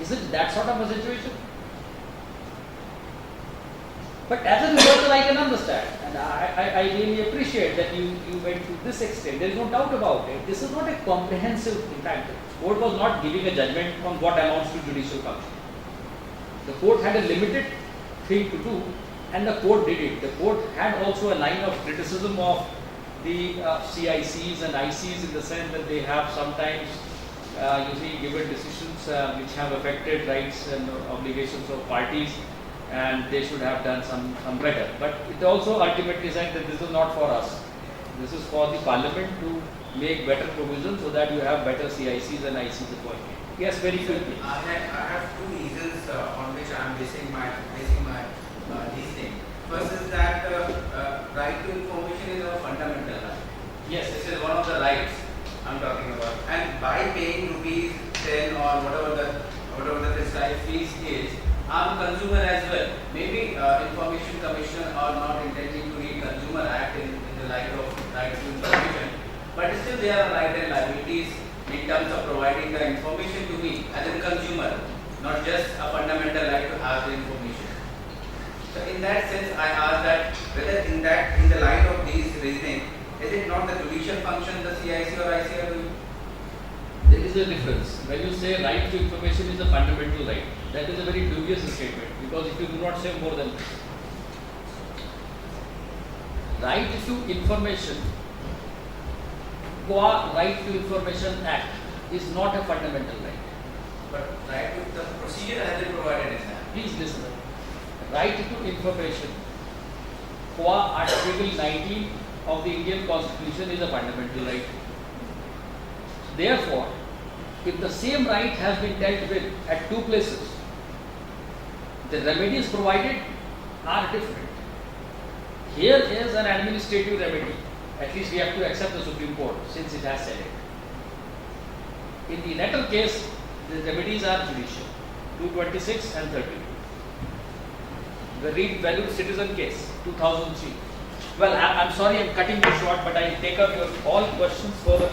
Is it that sort of a situation? But as a reversal, I can understand, and I really appreciate that you went to this extent. There is no doubt about it. This is not a comprehensive, in fact, the court was not giving a judgment on what amounts to judicial function. The court had a limited thing to do, and the court did it. The court had also a line of criticism of the CICs and ICs in the sense that they have sometimes given decisions which have affected rights and obligations of parties, and they should have done some better. But it also ultimately said that this is not for us. This is for the parliament to make better provisions so that you have better CICs and ICs appointed. Yes, very quickly. I have 2 reasons on which I am basing my this thing. First is that right to information is a fundamental right. Yes. This is one of the rights I'm talking about. And by paying rupees 10 or whatever the prescribed fees is, I'm a consumer as well. Maybe Information Commission are not intending to read Consumer Act in the light of right to information, but still there are rights and liabilities in terms of providing the information to me as a consumer, not just a fundamental right to have the information. So in that sense, I ask that whether in the light of these reasoning, is it not the judicial function the CIC or IC are doing? There is a difference. When you say right to information is a fundamental right, that is a very dubious statement, because if you do not say more than this. Right to information, qua Right to Information Act is not a fundamental right. But right to the procedure has been provided in that. Please listen. Right to information, qua Article 19 of the Indian Constitution is a fundamental right. Therefore, if the same right has been dealt with at two places, the remedies provided are different. Here is an administrative remedy. At least we have to accept the Supreme Court since it has said it. In the latter case, the remedies are judicial, 226 and 30. The Reed Valued Citizen case, 2003. Well, I'm sorry I'm cutting you short, but I'll take up your all questions further.